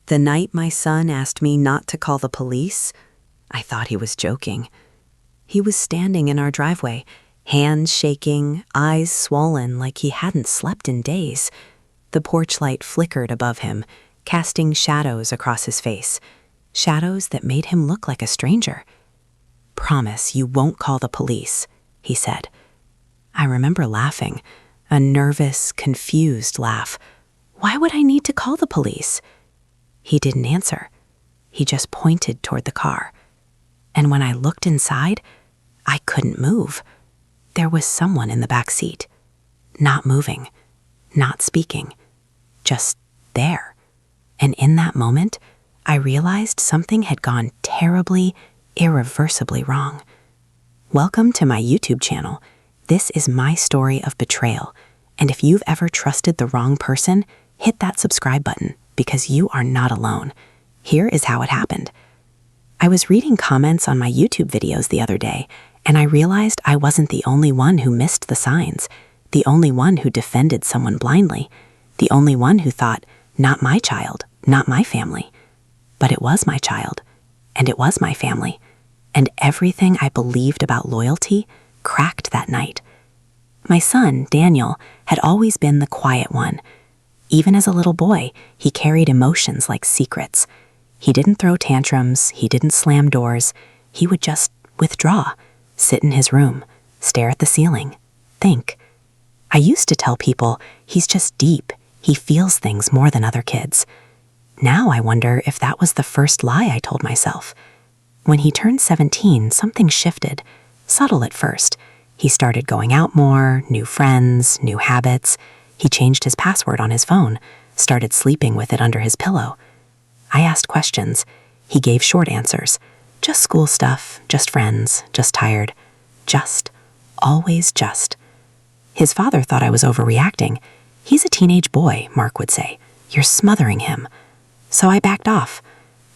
The night my son asked me not to call the police, I thought he was joking. He was standing in our driveway, hands shaking, eyes swollen like he hadn't slept in days. The porch light flickered above him, casting shadows across his face, shadows that made him look like a stranger. "Promise you won't call the police," he said. I remember laughing, a nervous, confused laugh. Why would I need to call the police? He didn't answer. He just pointed toward the car. And when I looked inside, I couldn't move. There was someone in the back seat, not moving, not speaking, just there. And in that moment, I realized something had gone terribly, irreversibly wrong. Welcome to my YouTube channel. This is my story of betrayal. And if you've ever trusted the wrong person, hit that subscribe button because you are not alone. Here is how it happened. I was reading comments on my YouTube videos the other day, and I realized I wasn't the only one who missed the signs, the only one who defended someone blindly, the only one who thought, not my child, not my family. But it was my child, and it was my family, and everything I believed about loyalty cracked that night. My son, Daniel, had always been the quiet one. Even as a little boy, he carried emotions like secrets. He didn't throw tantrums, he didn't slam doors. He would just withdraw, sit in his room, stare at the ceiling, think. I used to tell people he's just deep, he feels things more than other kids. Now I wonder if that was the first lie I told myself. When he turned 17, something shifted, subtle at first. He started going out more, new friends, new habits. He changed his password on his phone, started sleeping with it under his pillow. I asked questions. He gave short answers. Just school stuff, just friends, just tired. Just. Always just. His father thought I was overreacting. He's a teenage boy, Mark would say. You're smothering him. So I backed off.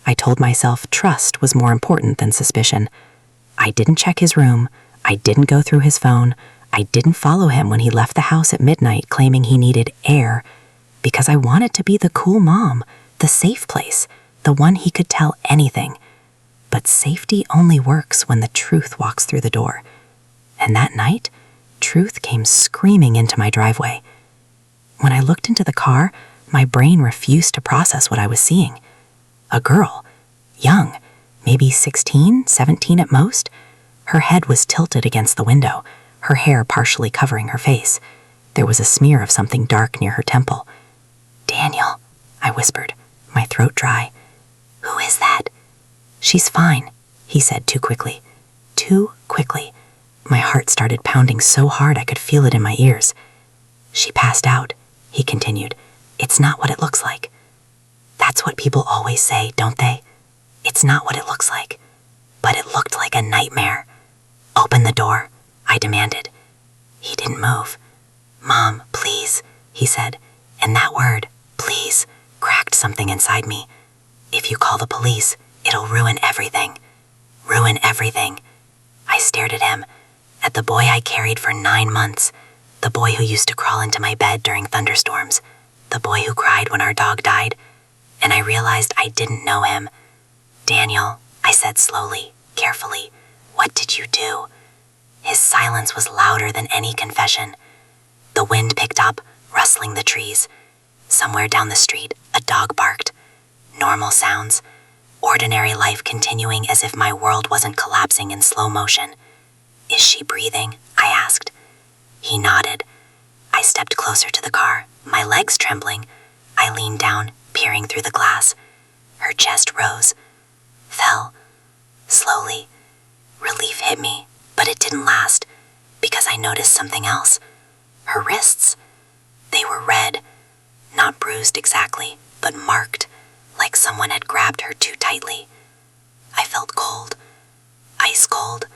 I told myself trust was more important than suspicion. I didn't check his room. I didn't go through his phone. I didn't follow him when he left the house at midnight claiming he needed air, because I wanted to be the cool mom, the safe place, the one he could tell anything. But safety only works when the truth walks through the door. And that night, truth came screaming into my driveway. When I looked into the car, my brain refused to process what I was seeing. A girl, young, maybe 16, 17 at most. Her head was tilted against the window, her hair partially covering her face. There was a smear of something dark near her temple. "Daniel," I whispered, my throat dry. "Who is that?" "She's fine," he said too quickly. Too quickly. My heart started pounding so hard I could feel it in my ears. "She passed out," he continued. "It's not what it looks like." That's what people always say, don't they? It's not what it looks like. But it looked like a nightmare. "Open the door," I demanded. He didn't move. "Mom, please," he said, and that word, please, cracked something inside me. "If you call the police, it'll ruin everything." Ruin everything. I stared at him, at the boy I carried for 9 months, the boy who used to crawl into my bed during thunderstorms, the boy who cried when our dog died, and I realized I didn't know him. "Daniel," I said slowly, carefully, "what did you do?" His silence was louder than any confession. The wind picked up, rustling the trees. Somewhere down the street, a dog barked. Normal sounds. Ordinary life continuing as if my world wasn't collapsing in slow motion. "Is she breathing?" I asked. He nodded. I stepped closer to the car, my legs trembling. I leaned down, peering through the glass. Her chest rose, fell, slowly. Relief hit me, but it didn't last, because I noticed something else. Her wrists. They were red, not bruised exactly, but marked, like someone had grabbed her too tightly. I felt cold, ice cold.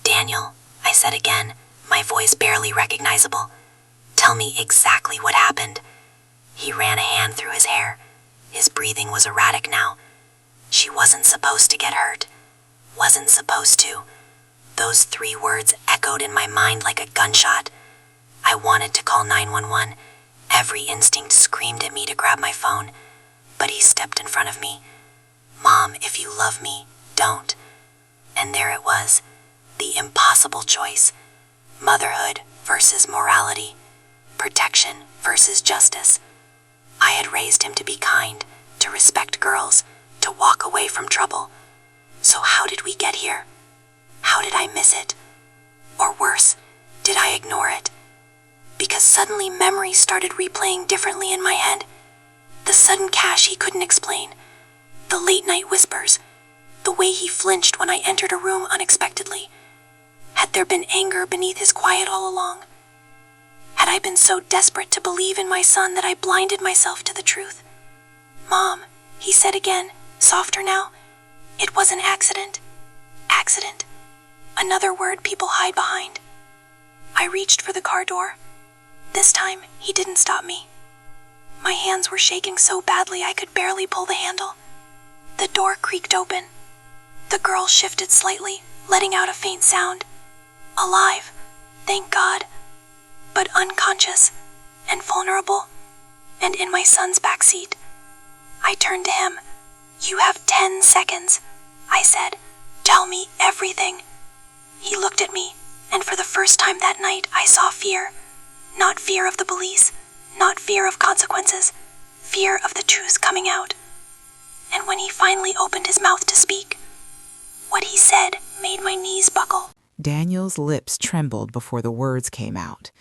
"Daniel," I said again, my voice barely recognizable. "Tell me exactly what happened." He ran a hand through his hair. His breathing was erratic now. "She wasn't supposed to get hurt. Wasn't supposed to." Those 3 words echoed in my mind like a gunshot. I wanted to call 911. Every instinct screamed at me to grab my phone. but he stepped in front of me. "Mom, if you love me, don't." And there it was, the impossible choice. Motherhood versus morality. Protection versus justice. I had raised him to be kind, to respect girls, to walk away from trouble. So how did we get here? How did I miss it? Or worse, did I ignore it? Because suddenly memories started replaying differently in my head. The sudden cash he couldn't explain. The late night whispers. The way he flinched when I entered a room unexpectedly. Had there been anger beneath his quiet all along? Had I been so desperate to believe in my son that I blinded myself to the truth? "Mom," he said again, softer now. "It was an accident." Accident. Another word people hide behind. I reached for the car door. This time, he didn't stop me. My hands were shaking so badly I could barely pull the handle. The door creaked open. The girl shifted slightly, letting out a faint sound. Alive, thank God, but unconscious and vulnerable, and in my son's backseat. I turned to him. "You have 10 seconds, I said. "Tell me everything." He looked at me, and for the first time that night I saw fear. Not fear of the police, not fear of consequences, fear of the truth coming out. And when he finally opened his mouth to speak, what he said made my knees buckle. Daniel's lips trembled before the words came out.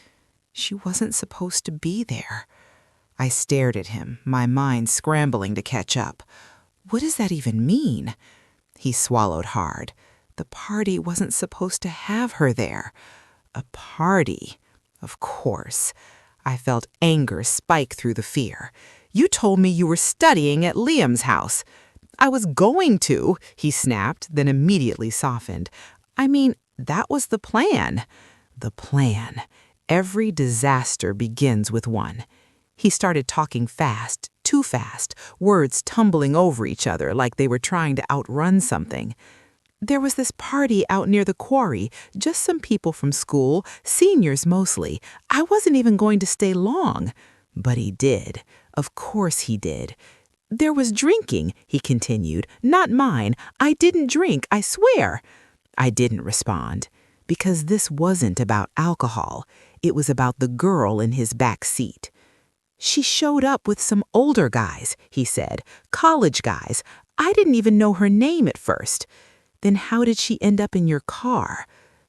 She wasn't supposed to be there. I stared at him, my mind scrambling to catch up. What does that even mean? He swallowed hard. The party wasn't supposed to have her there. A party? Of course. I felt anger spike through the fear. "You told me you were studying at Liam's house." "I was going to," he snapped, then immediately softened. "I mean, that was the plan." The plan. Every disaster begins with one. He started talking fast, too fast, words tumbling over each other like they were trying to outrun something. "There was this party out near the quarry, just some people from school, seniors mostly. I wasn't even going to stay long." But he did. Of course he did. "There was drinking," he continued. "Not mine. I didn't drink, I swear." I didn't respond, because this wasn't about alcohol. It was about the girl in his back seat. "She showed up with some older guys," he said. "College guys. I didn't even know her name at first." "Then how did she end up in your car?"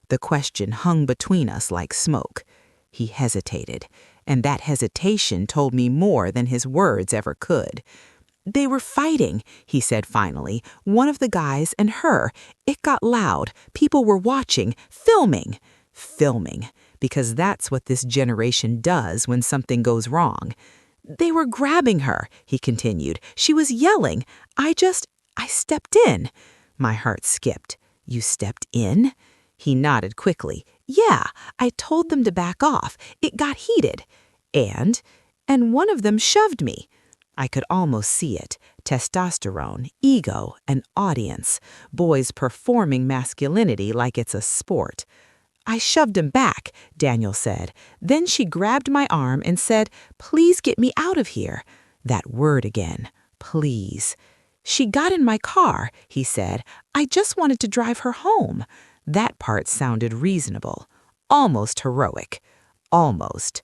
The question hung between us like smoke. He hesitated, and that hesitation told me more than his words ever could. "They were fighting," he said finally. "One of the guys and her. It got loud. People were watching, filming." Filming, because that's what this generation does when something goes wrong. "They were grabbing her," he continued. "She was yelling. I stepped in." My heart skipped. "You stepped in?" He nodded quickly. "Yeah, I told them to back off. It got heated. And one of them shoved me." I could almost see it. Testosterone, ego, an audience. Boys performing masculinity like it's a sport. "I shoved him back," Daniel said. "Then she grabbed my arm and said, 'Please get me out of here.'" That word again. Please. "She got in my car," he said. "I just wanted to drive her home." That part sounded reasonable. Almost heroic. Almost.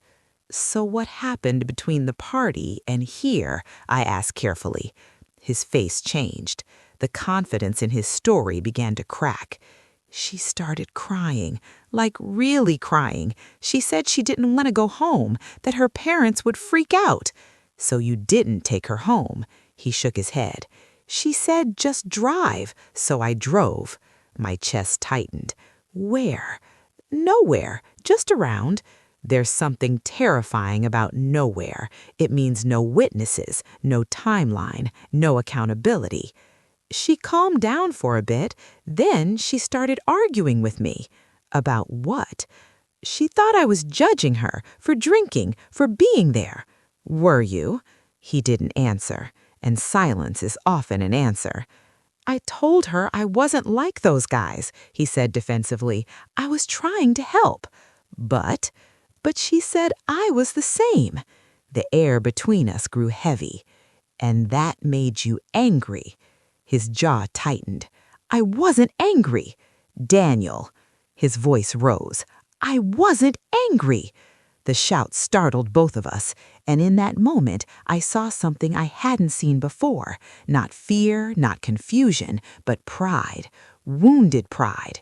"So what happened between the party and here?" I asked carefully. His face changed. The confidence in his story began to crack. "She started crying, like really crying. She said she didn't want to go home, that her parents would freak out." "So you didn't take her home?" He shook his head. "She said just drive, so I drove." My chest tightened. "Where?" "Nowhere, just around." There's something terrifying about nowhere. It means no witnesses, no timeline, no accountability. "She calmed down for a bit. Then she started arguing with me." "About what?" "She thought I was judging her for drinking, for being there." "Were you?" He didn't answer, and silence is often an answer. "I told her I wasn't like those guys," he said defensively. "I was trying to help." But she said I was the same." The air between us grew heavy. And that made you angry. His jaw tightened. I wasn't angry. Daniel. His voice rose. I wasn't angry. The shout startled both of us, and in that moment I saw something I hadn't seen before. Not fear, not confusion, but pride. Wounded pride.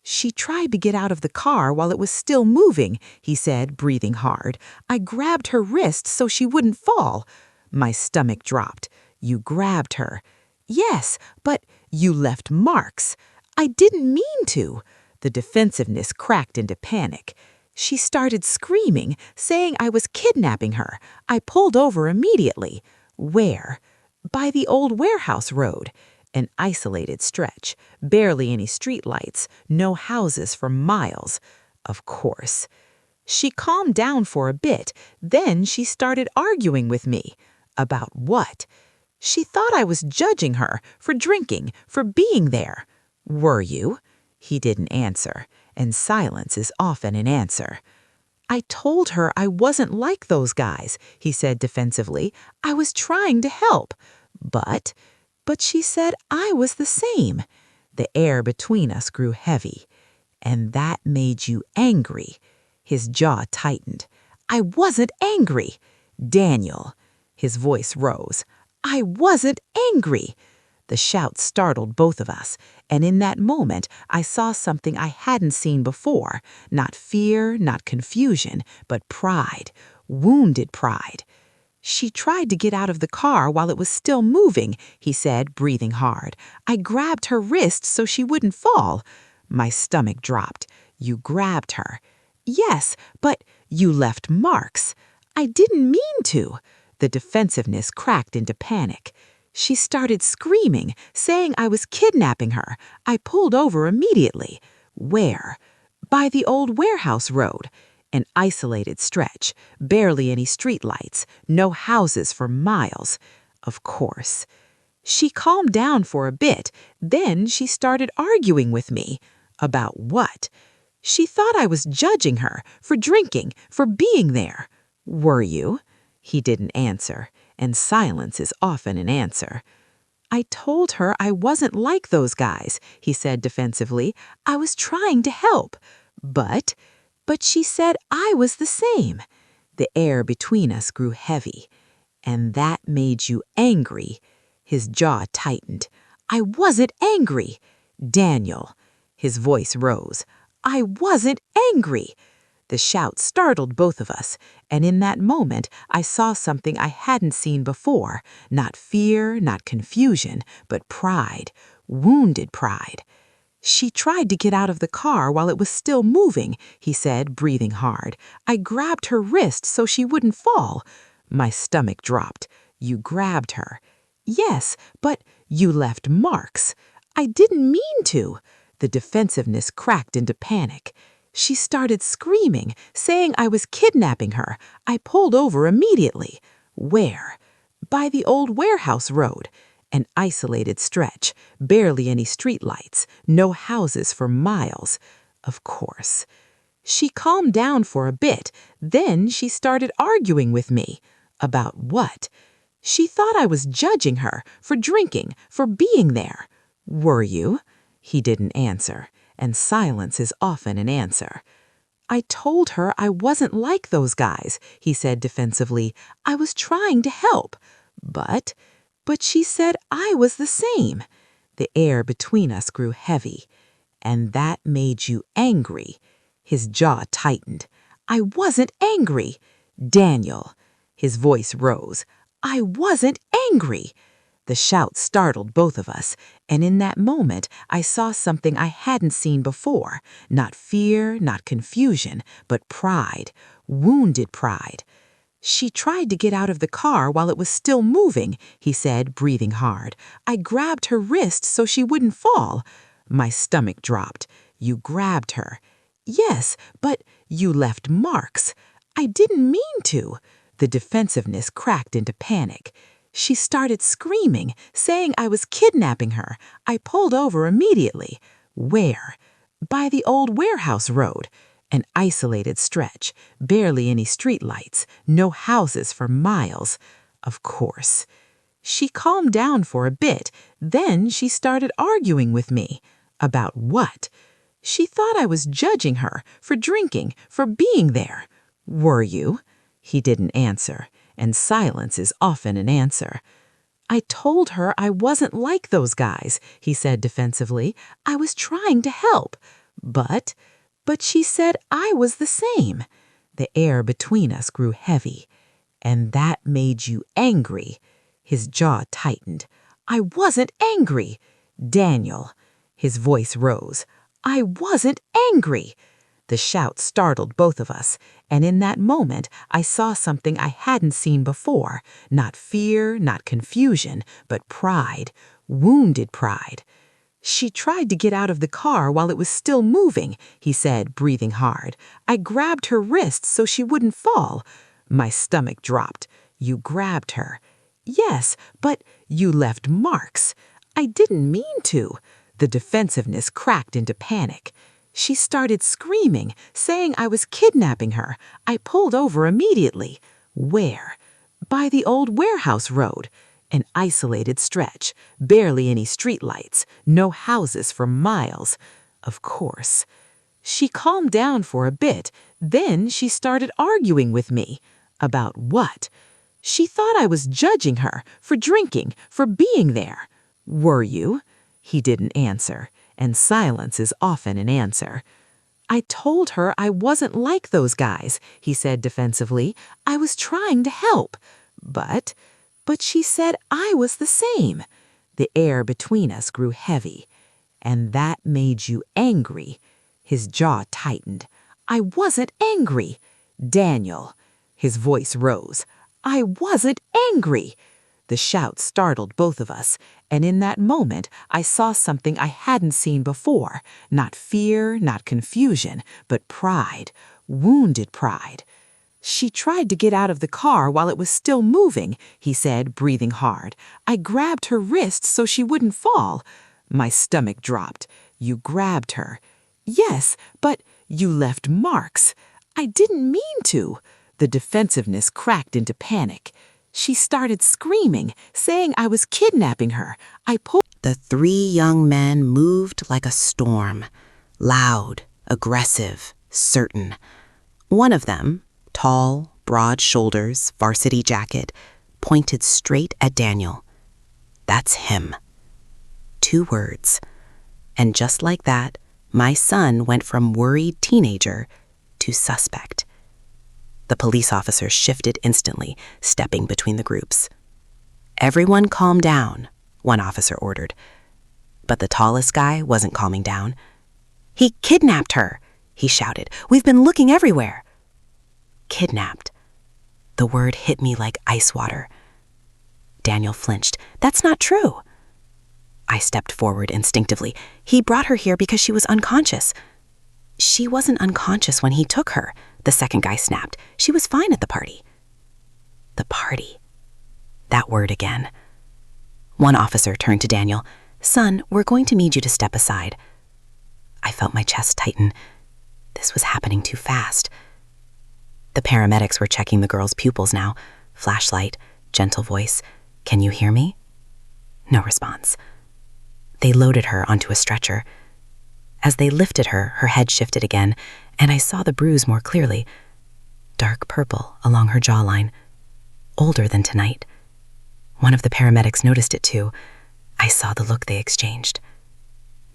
She tried to get out of the car while it was still moving, he said, breathing hard. I grabbed her wrist so she wouldn't fall. My stomach dropped. You grabbed her. Yes, but you left marks. I didn't mean to. The defensiveness cracked into panic. She started screaming, saying I was kidnapping her. I pulled over immediately. Where? By the old warehouse road. An isolated stretch, barely any streetlights, no houses for miles. Of course. She calmed down for a bit, then she started arguing with me. About what? She thought I was judging her for drinking, for being there. Were you? He didn't answer, and silence is often an answer. I told her I wasn't like those guys, he said defensively. I was trying to help. But she said I was the same. The air between us grew heavy. And that made you angry. His jaw tightened. I wasn't angry. Daniel. His voice rose. I wasn't angry. The shout startled both of us, and in that moment I saw something I hadn't seen before. Not fear, not confusion, but pride. Wounded pride. She tried to get out of the car while it was still moving, he said, breathing hard. I grabbed her wrist so she wouldn't fall. My stomach dropped. You grabbed her. Yes, but you left marks. I didn't mean to. The defensiveness cracked into panic. She started screaming, saying I was kidnapping her. I pulled over immediately. Where? By the old warehouse road. An isolated stretch, barely any streetlights, no houses for miles. Of course. She calmed down for a bit, then she started arguing with me. About what? She thought I was judging her for drinking, for being there. Were you? He didn't answer, and silence is often an answer. I told her I wasn't like those guys, he said defensively. I was trying to help. But she said I was the same. The air between us grew heavy. And that made you angry. His jaw tightened. I wasn't angry. Daniel. His voice rose. I wasn't angry. The shout startled both of us, and in that moment I saw something I hadn't seen before. Not fear, not confusion, but pride. Wounded pride. She tried to get out of the car while it was still moving, he said, breathing hard. I grabbed her wrist so she wouldn't fall. My stomach dropped. You grabbed her. Yes, but you left marks. I didn't mean to. The defensiveness cracked into panic. She started screaming, saying I was kidnapping her. I pulled over immediately. Where? By the old warehouse road. An isolated stretch, barely any streetlights, no houses for miles. Of course. She calmed down for a bit, then she started arguing with me. About what? She thought I was judging her for drinking, for being there. Were you? He didn't answer, and silence is often an answer. I told her I wasn't like those guys, he said defensively. I was trying to help. But she said I was the same. The air between us grew heavy. And that made you angry. His jaw tightened. I wasn't angry. Daniel. His voice rose. I wasn't angry. The shout startled both of us, and in that moment I saw something I hadn't seen before. Not fear, not confusion, but pride. Wounded pride. She tried to get out of the car while it was still moving, he said, breathing hard. I grabbed her wrist so she wouldn't fall. My stomach dropped. You grabbed her. Yes, but you left marks. I didn't mean to. The defensiveness cracked into panic. She started screaming, saying I was kidnapping her. I pulled over immediately. Where? By the old warehouse road. An isolated stretch, barely any streetlights, no houses for miles. Of course. She calmed down for a bit, then she started arguing with me. About what? She thought I was judging her for drinking, for being there. Were you? He didn't answer, and silence is often an answer. I told her I wasn't like those guys, he said defensively. I was trying to help. But she said I was the same. The air between us grew heavy. And that made you angry. His jaw tightened. I wasn't angry. Daniel. His voice rose. I wasn't angry. The shout startled both of us, and in that moment I saw something I hadn't seen before. Not fear, not confusion, but pride. Wounded pride. She tried to get out of the car while it was still moving, he said, breathing hard. I grabbed her wrist so she wouldn't fall. My stomach dropped. You grabbed her. Yes, but you left marks. I didn't mean to. The defensiveness cracked into panic. She started screaming, saying I was kidnapping her. I pulled over immediately. Where? By the old warehouse road. An isolated stretch, barely any streetlights, no houses for miles. Of course. She calmed down for a bit, then she started arguing with me. About what? She thought I was judging her for drinking, for being there. Were you? He didn't answer, and silence is often an answer. I told her I wasn't like those guys, he said defensively. I was trying to help. But she said I was the same. The air between us grew heavy. And that made you angry. His jaw tightened. I wasn't angry. Daniel. His voice rose. I wasn't angry. The shout startled both of us, and in that moment I saw something I hadn't seen before. Not fear, not confusion, but pride. Wounded pride. She tried to get out of the car while it was still moving, he said, breathing hard. I grabbed her wrist so she wouldn't fall. My stomach dropped. You grabbed her. Yes, but you left marks. I didn't mean to. The defensiveness cracked into panic. She started screaming, saying I was kidnapping her. I pulled. The three young men moved like a storm, loud, aggressive, certain. One of them, tall, broad shoulders, varsity jacket, pointed straight at Daniel. That's him. 2 words. And just like that, my son went from worried teenager to suspect. The police officer shifted instantly, stepping between the groups. Everyone calm down, one officer ordered. But the tallest guy wasn't calming down. He kidnapped her, he shouted. We've been looking everywhere. Kidnapped. The word hit me like ice water. Daniel flinched. That's not true. I stepped forward instinctively. He brought her here because she was unconscious. She wasn't unconscious when he took her, the second guy snapped. She was fine at the party. The party. That word again. One officer turned to Daniel. Son, we're going to need you to step aside. I felt my chest tighten. This was happening too fast. The paramedics were checking the girl's pupils now. Flashlight, gentle voice. Can you hear me? No response. They loaded her onto a stretcher. As they lifted her, her head shifted again, and I saw the bruise more clearly. Dark purple along her jawline. Older than tonight. One of the paramedics noticed it too. I saw the look they exchanged.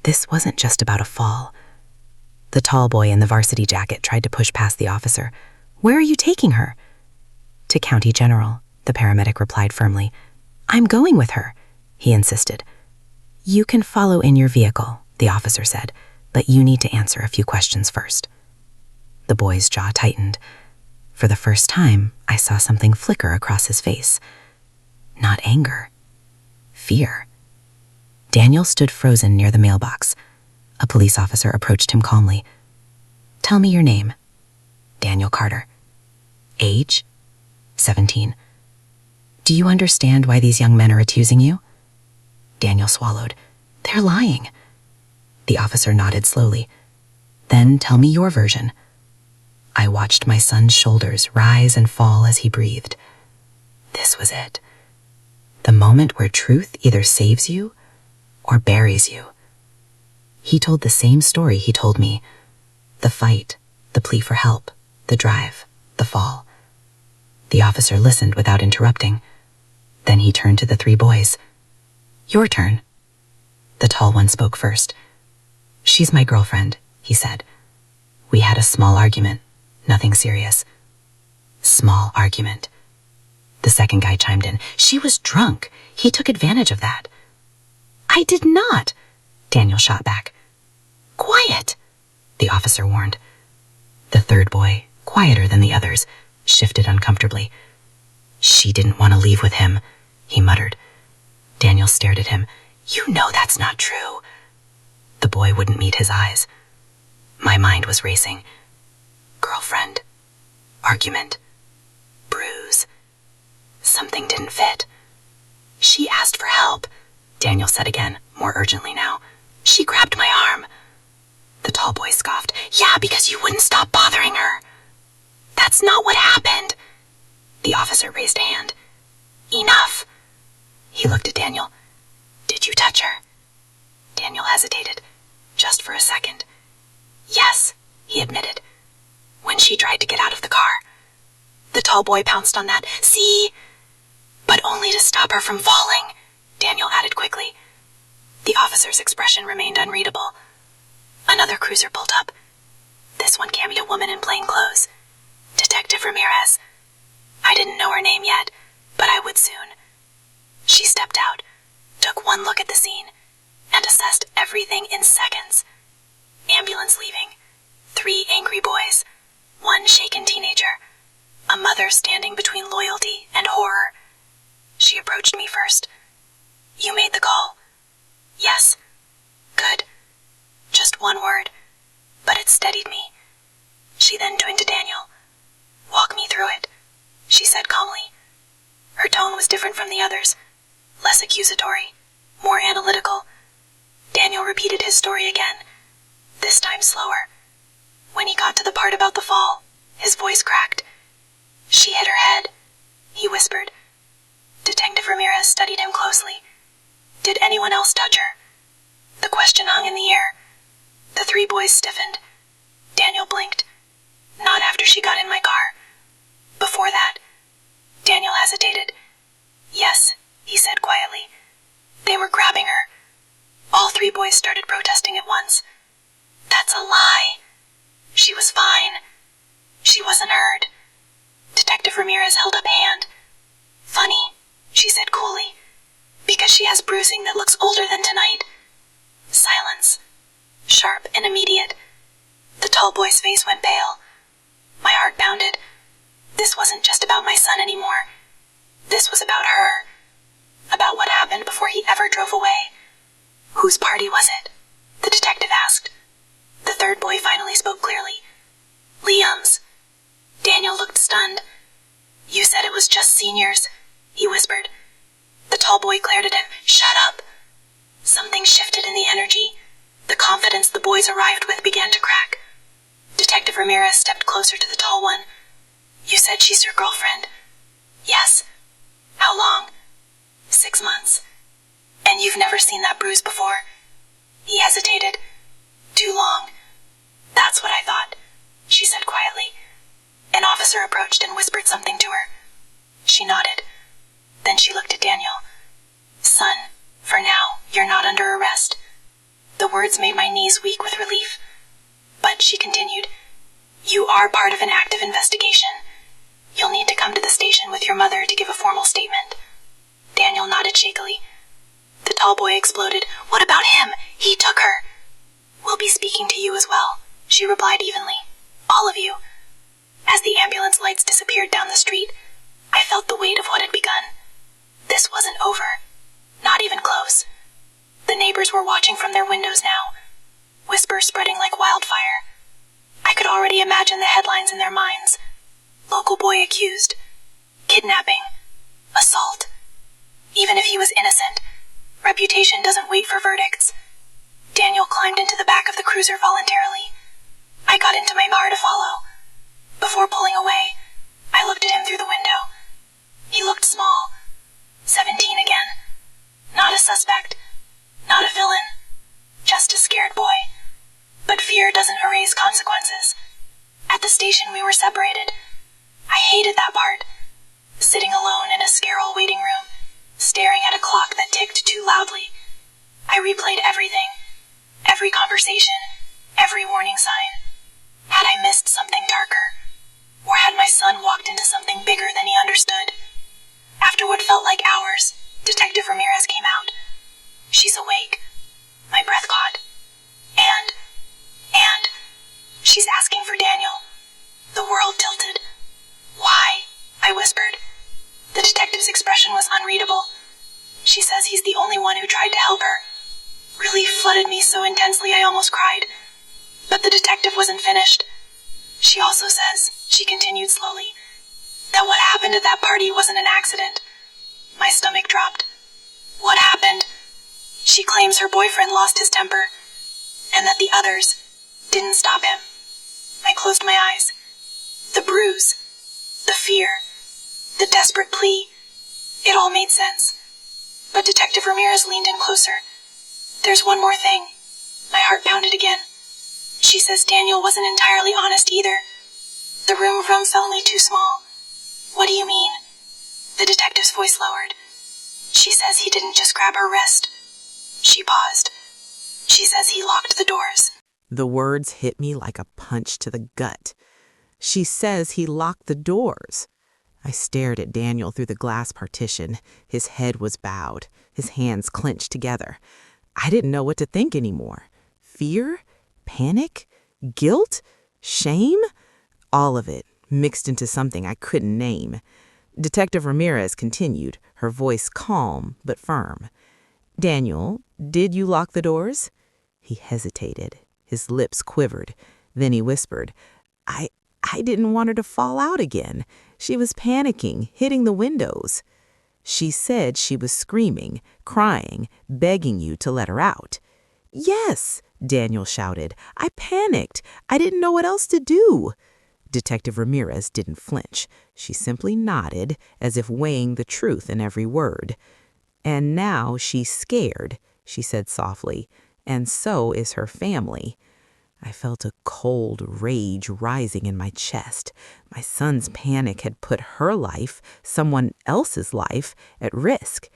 This wasn't just about a fall. The tall boy in the varsity jacket tried to push past the officer. Where are you taking her? To County General, the paramedic replied firmly. I'm going with her, he insisted. You can follow in your vehicle, the officer said, but you need to answer a few questions first. The boy's jaw tightened. For the first time, I saw something flicker across his face. Not anger. Fear. Daniel stood frozen near the mailbox. A police officer approached him calmly. Tell me your name. Daniel Carter. Age? 17. Do you understand why these young men are accusing you? Daniel swallowed. They're lying. The officer nodded slowly. Then tell me your version. I watched my son's shoulders rise and fall as he breathed. This was it. The moment where truth either saves you or buries you. He told the same story he told me. The fight, the plea for help, the drive, the fall. The officer listened without interrupting. Then he turned to the three boys. Your turn. The tall one spoke first. She's my girlfriend, he said. We had a small argument, nothing serious. Small argument. The second guy chimed in. She was drunk. He took advantage of that. I did not, Daniel shot back. Quiet, the officer warned. The third boy, quieter than the others, shifted uncomfortably. She didn't want to leave with him, he muttered. Daniel stared at him. You know that's not true. The boy wouldn't meet his eyes. My mind was racing. Girlfriend. Argument. Bruise. Something didn't fit. She asked for help, Daniel said again, more urgently now. She grabbed my arm. The tall boy scoffed. Yeah, because you wouldn't stop bothering her. That's not what happened. The officer raised a hand. Enough. He looked at Daniel. Did you touch her? Daniel hesitated, just for a second. Yes, he admitted, when she tried to get out of the car. The tall boy pounced on that. See? But only to stop her from falling, Daniel added quickly. The officer's expression remained unreadable. Another cruiser pulled up. This one carried a woman in plain clothes. Detective Ramirez. I didn't know her name yet, but I would soon. She stepped out, took one look at the scene, and assessed everything in seconds. Ambulance leaving. 3 angry boys. 1 shaken teenager. A mother standing between loyalty and horror. She approached me first. You made the call. Yes. Good. Just 1 word, but it steadied me. She then turned to Daniel. Walk me through it, she said calmly. Her tone was different from the others, less accusatory, more analytical. Daniel repeated his story again, this time slower. When he got to the part about the fall, his voice cracked. She hit her head, he whispered. Detective Ramirez studied him closely. Did anyone else touch her? The question hung in the air. The 3 boys stiffened. Daniel blinked. Not after she got in my car. Before that. Daniel hesitated. Yes, he said quietly. They were grabbing her. All 3 boys started protesting at once. That's a lie. She was fine. She wasn't hurt. Detective Ramirez held up a hand. Funny, she said coolly, because she has bruising that looks older than tonight. Silence. Sharp and immediate. The tall boy's face went pale. My heart pounded. This wasn't just about my son anymore. This was about her. About what happened before he ever drove away. Whose party was it? The detective asked. The third boy finally spoke clearly. Liam's. Daniel looked stunned. You said it was just seniors, he whispered. The tall boy glared at him. Shut up. Something shifted in the energy. The confidence the boys arrived with began to crack. Detective Ramirez stepped closer to the tall one. You said she's your girlfriend? Yes. How long? 6 months. And you've never seen that bruise before? He hesitated. Too long. That's what I thought, she said quietly. An officer approached and whispered something to her. She nodded. Then she looked at Daniel. Son, for now, you're not under arrest. The words made my knees weak with relief. But, she continued, you are part of an active investigation. You'll need to come to the station with your mother to give a formal statement. Daniel nodded shakily. The tall boy exploded. What about him? He took her. We'll be speaking to you as well, she replied evenly. All of you. As the ambulance lights disappeared down the street, I felt the weight of what had begun. This wasn't over. Not even close. The neighbors were watching from their windows now, whispers spreading like wildfire. I could already imagine the headlines in their minds. Local boy accused. Kidnapping. Assault. Even if he was innocent, reputation doesn't wait for verdicts. Daniel climbed into the back of the cruiser voluntarily. I got into my car to follow. Before pulling away, I looked at him through the window. He looked small. 17 again. Not a suspect. Not a villain. Just a scared boy. But fear doesn't erase consequences. At the station we were separated. I hated that part. Sitting alone in a sterile waiting room, staring at a clock that ticked too loudly. I replayed everything. Every conversation. Every warning sign. Had I missed something darker? Or had my son walked into something bigger than he understood? After what felt like hours, Detective Ramirez came out. She's awake. My breath caught. And she's asking for Daniel. The world tilted. Why? I whispered. The detective's expression was unreadable. She says he's the only one who tried to help her. Relief flooded me so intensely I almost cried. But the detective wasn't finished. She also says, she continued slowly, that what happened at that party wasn't an accident. My stomach dropped. What happened? She claims her boyfriend lost his temper, and that the others didn't stop him. I closed my eyes. The bruise, the fear, the desperate plea, it all made sense. But Detective Ramirez leaned in closer. There's one more thing. My heart pounded again. She says Daniel wasn't entirely honest either. The room felt way too small. What do you mean? The detective's voice lowered. She says he didn't just grab her wrist. She paused. She says he locked the doors. The words hit me like a punch to the gut. She says he locked the doors. I stared at Daniel through the glass partition. His head was bowed, his hands clenched together. I didn't know what to think anymore. Fear? Panic? Guilt? Shame? All of it, mixed into something I couldn't name. Detective Ramirez continued, her voice calm but firm. Daniel, did you lock the doors? He hesitated. His lips quivered. Then he whispered, I didn't want her to fall out again. She was panicking, hitting the windows. She said she was screaming, crying, begging you to let her out. Yes, Daniel shouted. I panicked. I didn't know what else to do. Detective Ramirez didn't flinch. She simply nodded, as if weighing the truth in every word. And now she's scared, she said softly, and so is her family. I felt a cold rage rising in my chest. My son's panic had put her life, someone else's life, at risk.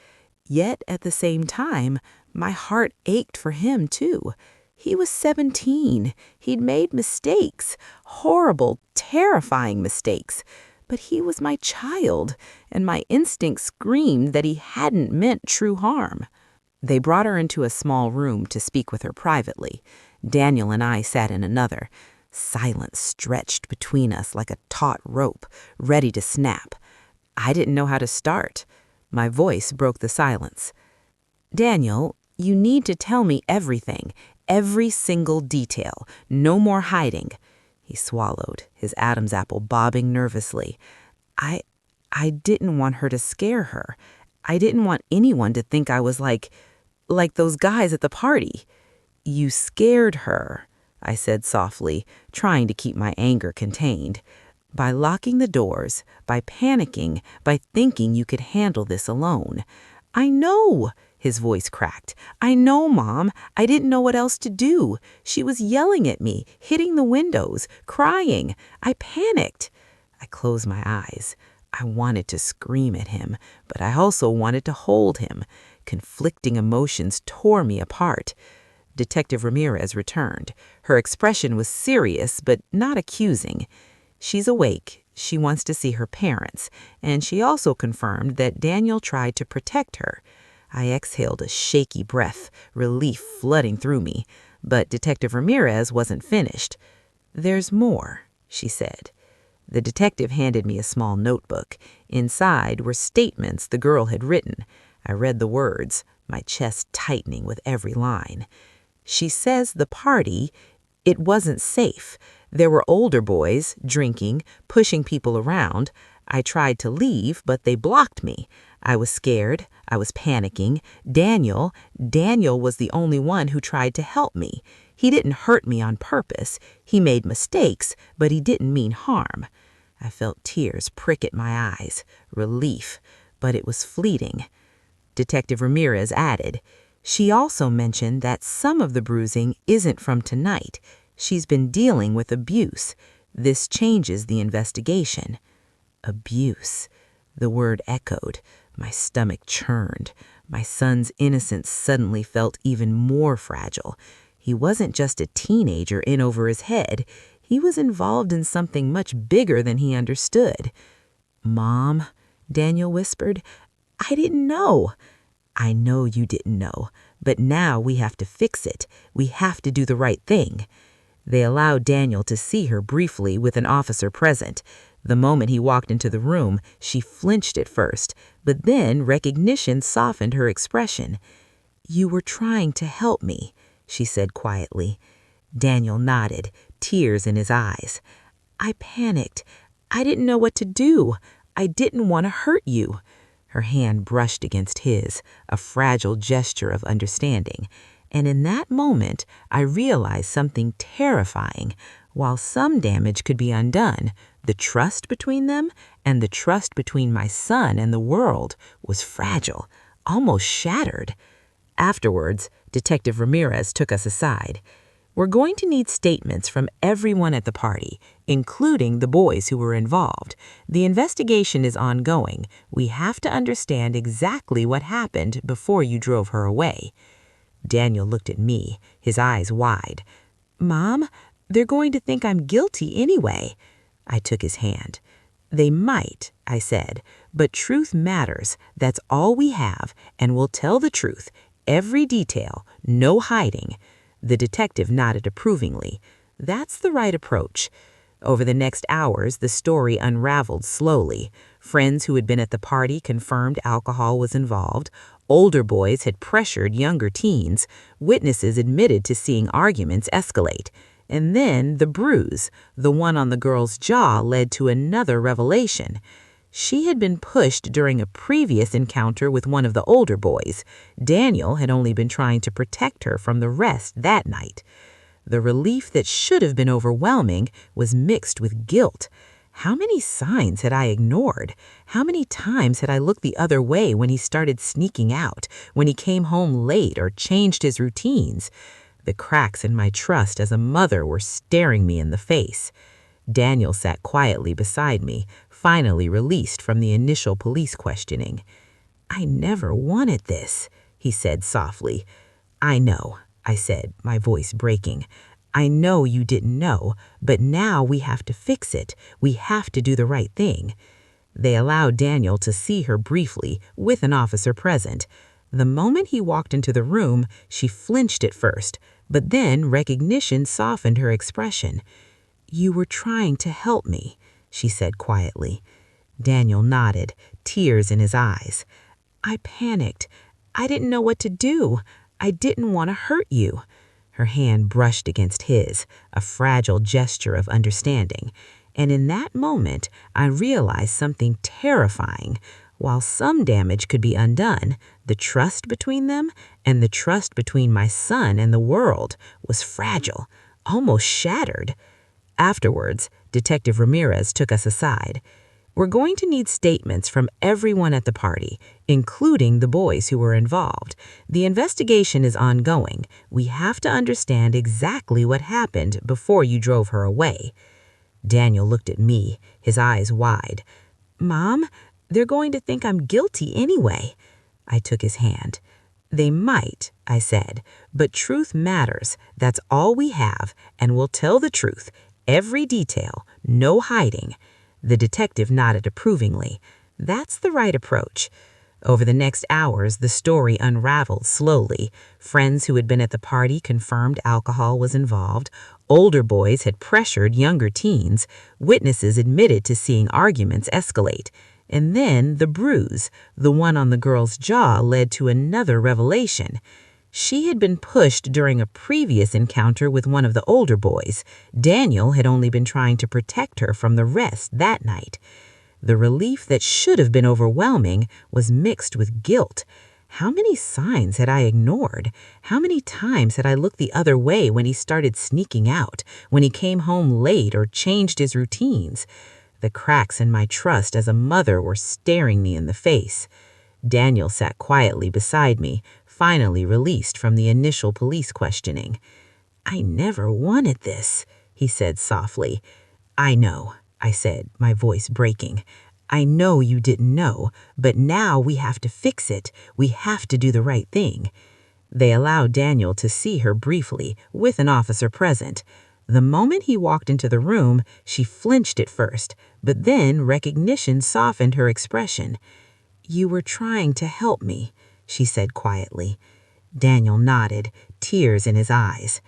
Yet at the same time, my heart ached for him too. He was 17. He'd made mistakes, horrible, terrifying mistakes. But he was my child, and my instinct screamed that he hadn't meant true harm. They brought her into a small room to speak with her privately. Daniel and I sat in another. Silence stretched between us like a taut rope, ready to snap. I didn't know how to start. My voice broke the silence. Daniel, you need to tell me everything, every single detail. No more hiding. He swallowed, his Adam's apple bobbing nervously. I didn't want her to scare her. I didn't want anyone to think I was like those guys at the party. You scared her, I said softly, trying to keep my anger contained. By locking the doors, by panicking, by thinking you could handle this alone. I know, his voice cracked. I know, Mom. I didn't know what else to do. She was yelling at me, hitting the windows, crying. I panicked. I closed my eyes. I wanted to scream at him, but I also wanted to hold him. Conflicting emotions tore me apart. Detective Ramirez returned. Her expression was serious, but not accusing. She's awake. She wants to see her parents, and she also confirmed that Daniel tried to protect her. I exhaled a shaky breath, relief flooding through me, but Detective Ramirez wasn't finished. There's more, she said. The detective handed me a small notebook. Inside were statements the girl had written. I read the words, my chest tightening with every line. She says the party, it wasn't safe. There were older boys, drinking, pushing people around. I tried to leave, but they blocked me. I was scared. I was panicking. Daniel was the only one who tried to help me. He didn't hurt me on purpose. He made mistakes, but he didn't mean harm. I felt tears prick at my eyes, relief, but it was fleeting. Detective Ramirez added. She also mentioned that some of the bruising isn't from tonight. She's been dealing with abuse. This changes the investigation. Abuse. The word echoed. My stomach churned. My son's innocence suddenly felt even more fragile. He wasn't just a teenager in over his head. He was involved in something much bigger than he understood. "Mom," Daniel whispered, "I didn't know." "I know you didn't know, but now we have to fix it. We have to do the right thing." They allowed Daniel to see her briefly with an officer present. The moment he walked into the room, she flinched at first, but then recognition softened her expression. "You were trying to help me," she said quietly. Daniel nodded, tears in his eyes. "I panicked. I didn't know what to do. I didn't want to hurt you." Her hand brushed against his, a fragile gesture of understanding. And in that moment, I realized something terrifying. While some damage could be undone, the trust between them and the trust between my son and the world was fragile, almost shattered. Afterwards, Detective Ramirez took us aside. "We're going to need statements from everyone at the party, including the boys who were involved. The investigation is ongoing. We have to understand exactly what happened before you drove her away." Daniel looked at me, his eyes wide. "Mom, they're going to think I'm guilty anyway." I took his hand. "They might," I said, "but truth matters. That's all we have, and we'll tell the truth. Every detail, no hiding." The detective nodded approvingly. "That's the right approach." Over the next hours, the story unraveled slowly. Friends who had been at the party confirmed alcohol was involved. Older boys had pressured younger teens. Witnesses admitted to seeing arguments escalate. And then the bruise, the one on the girl's jaw, led to another revelation. She had been pushed during a previous encounter with one of the older boys. Daniel had only been trying to protect her from the rest that night. The relief that should have been overwhelming was mixed with guilt. How many signs had I ignored? How many times had I looked the other way when he started sneaking out, when he came home late or changed his routines? The cracks in my trust as a mother were staring me in the face. Daniel sat quietly beside me, finally released from the initial police questioning. "I never wanted this," he said softly. "I know," I said, my voice breaking. "I know you didn't know, but now we have to fix it. We have to do the right thing." They allowed Daniel to see her briefly, with an officer present. The moment he walked into the room, she flinched at first, but then recognition softened her expression. "You were trying to help me," she said quietly. Daniel nodded, tears in his eyes. "I panicked. I didn't know what to do. I didn't want to hurt you." Her hand brushed against his, a fragile gesture of understanding. And in that moment, I realized something terrifying. While some damage could be undone, the trust between them and the trust between my son and the world was fragile, almost shattered. Afterwards, Detective Ramirez took us aside. "We're going to need statements from everyone at the party, including the boys who were involved. The investigation is ongoing. We have to understand exactly what happened before you drove her away." Daniel looked at me, his eyes wide. "Mom, they're going to think I'm guilty anyway." I took his hand. "They might," I said, "but truth matters. That's all we have, and we'll tell the truth. Every detail, no hiding." The detective nodded approvingly. "That's the right approach." Over the next hours, the story unraveled slowly. Friends who had been at the party confirmed alcohol was involved. Older boys had pressured younger teens. Witnesses admitted to seeing arguments escalate. And then the bruise, the one on the girl's jaw, led to another revelation. She had been pushed during a previous encounter with one of the older boys. Daniel had only been trying to protect her from the rest that night. The relief that should have been overwhelming was mixed with guilt. How many signs had I ignored? How many times had I looked the other way when he started sneaking out, when he came home late or changed his routines? The cracks in my trust as a mother were staring me in the face. Daniel sat quietly beside me, finally released from the initial police questioning. "I never wanted this," he said softly. "I know," I said, my voice breaking. "I know you didn't know, but now we have to fix it. We have to do the right thing." They allowed Daniel to see her briefly, with an officer present. The moment he walked into the room, she flinched at first, but then recognition softened her expression. "You were trying to help me," she said quietly. Daniel nodded, tears in his eyes.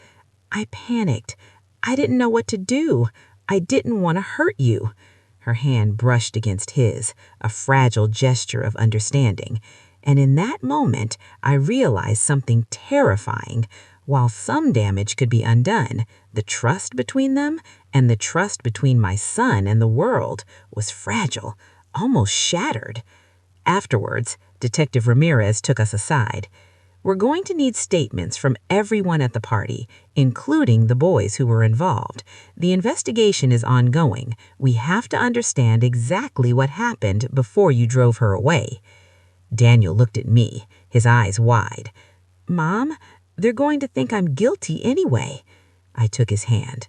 "I panicked. I didn't know what to do. I didn't want to hurt you." Her hand brushed against his, a fragile gesture of understanding. And in that moment, I realized something terrifying. While some damage could be undone, the trust between them and the trust between my son and the world was fragile, almost shattered. Afterwards, Detective Ramirez took us aside. "We're going to need statements from everyone at the party, including the boys who were involved. The investigation is ongoing. We have to understand exactly what happened before you drove her away." Daniel looked at me, his eyes wide. "Mom, they're going to think I'm guilty anyway." I took his hand.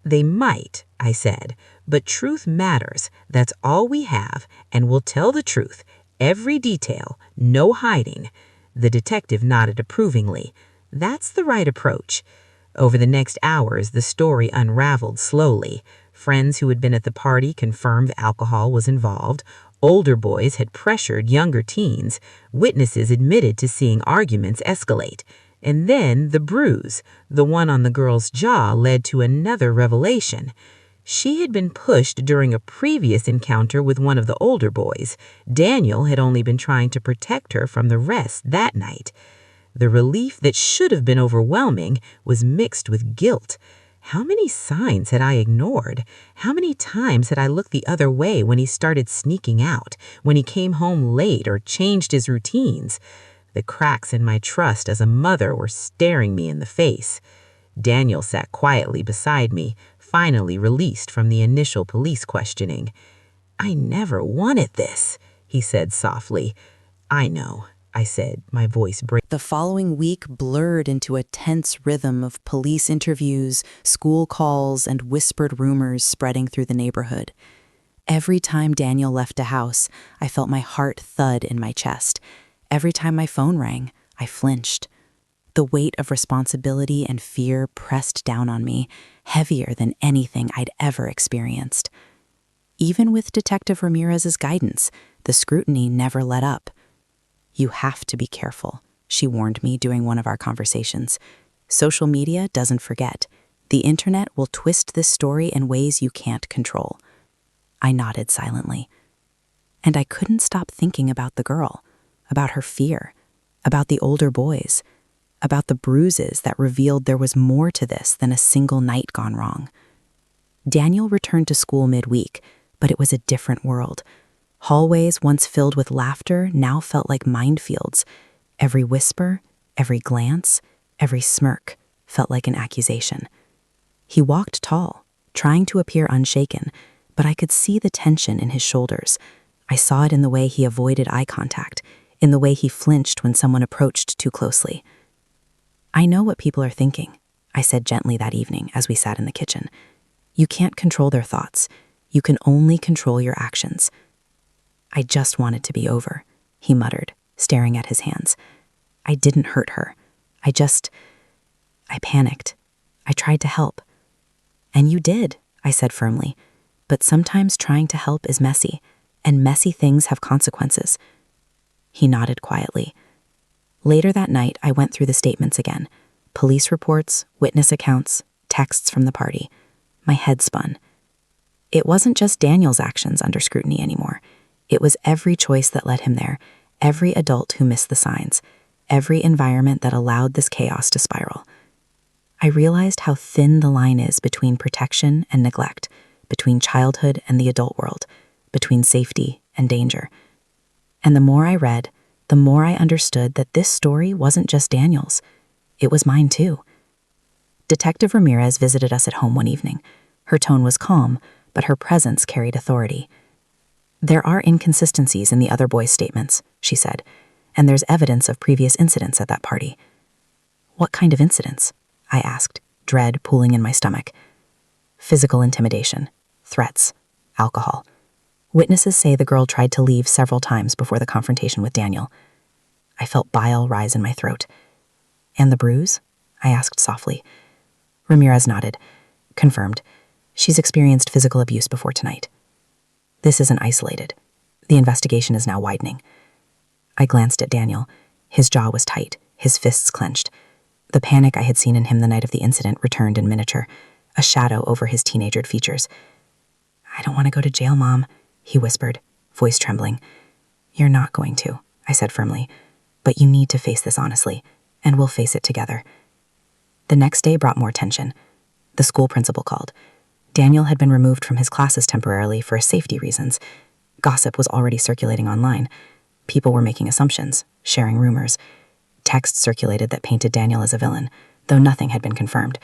"They might," I said, "but truth matters. That's all we have, and we'll tell the truth. Every detail, no hiding." The detective nodded approvingly. "That's the right approach." Over the next hours, the story unraveled slowly. Friends who had been at the party confirmed alcohol was involved. Older boys had pressured younger teens. Witnesses admitted to seeing arguments escalate. And then the bruise, the one on the girl's jaw, led to another revelation. She had been pushed during a previous encounter with one of the older boys. Daniel had only been trying to protect her from the rest that night. The relief that should have been overwhelming was mixed with guilt. How many signs had I ignored? How many times had I looked the other way when he started sneaking out, when he came home late or changed his routines? The cracks in my trust as a mother were staring me in the face. Daniel sat quietly beside me, finally released from the initial police questioning. "I never wanted this," he said softly. "I know," I said, my voice breaking. The following week blurred into a tense rhythm of police interviews, school calls, and whispered rumors spreading through the neighborhood. Every time Daniel left a house, I felt my heart thud in my chest. Every time my phone rang, I flinched. The weight of responsibility and fear pressed down on me, heavier than anything I'd ever experienced. Even with Detective Ramirez's guidance, the scrutiny never let up. "You have to be careful," she warned me during one of our conversations. "Social media doesn't forget. The internet will twist this story in ways you can't control." I nodded silently. And I couldn't stop thinking about the girl, about her fear, about the older boys, about the bruises that revealed there was more to this than a single night gone wrong. Daniel returned to school midweek, but it was a different world. Hallways once filled with laughter now felt like minefields. Every whisper, every glance, every smirk felt like an accusation. He walked tall, trying to appear unshaken, but I could see the tension in his shoulders. I saw it in the way he avoided eye contact, in the way he flinched when someone approached too closely. "I know what people are thinking," I said gently that evening as we sat in the kitchen. "You can't control their thoughts. You can only control your actions." "I just want it to be over," he muttered, staring at his hands. "I didn't hurt her. I panicked. I tried to help." "And you did," I said firmly. "But sometimes trying to help is messy, and messy things have consequences." He nodded quietly. Later that night, I went through the statements again. Police reports, witness accounts, texts from the party. My head spun. It wasn't just Daniel's actions under scrutiny anymore. It was every choice that led him there, every adult who missed the signs, every environment that allowed this chaos to spiral. I realized how thin the line is between protection and neglect, between childhood and the adult world, between safety and danger. And the more I read, the more I understood that this story wasn't just Daniel's. It was mine too. Detective Ramirez visited us at home one evening. Her tone was calm, but her presence carried authority. There are inconsistencies in the other boys' statements, she said, and there's evidence of previous incidents at that party. What kind of incidents? I asked, dread pooling in my stomach. Physical intimidation, threats, alcohol. Witnesses say the girl tried to leave several times before the confrontation with Daniel. I felt bile rise in my throat. And the bruise? I asked softly. Ramirez nodded. Confirmed. She's experienced physical abuse before tonight. This isn't isolated. The investigation is now widening. I glanced at Daniel. His jaw was tight, his fists clenched. The panic I had seen in him the night of the incident returned in miniature, a shadow over his teenagered features. I don't want to go to jail, Mom, he whispered, voice trembling. You're not going to, I said firmly, but you need to face this honestly, and we'll face it together. The next day brought more tension. The school principal called. Daniel had been removed from his classes temporarily for safety reasons. Gossip was already circulating online. People were making assumptions, sharing rumors. Texts circulated that painted Daniel as a villain, though nothing had been confirmed.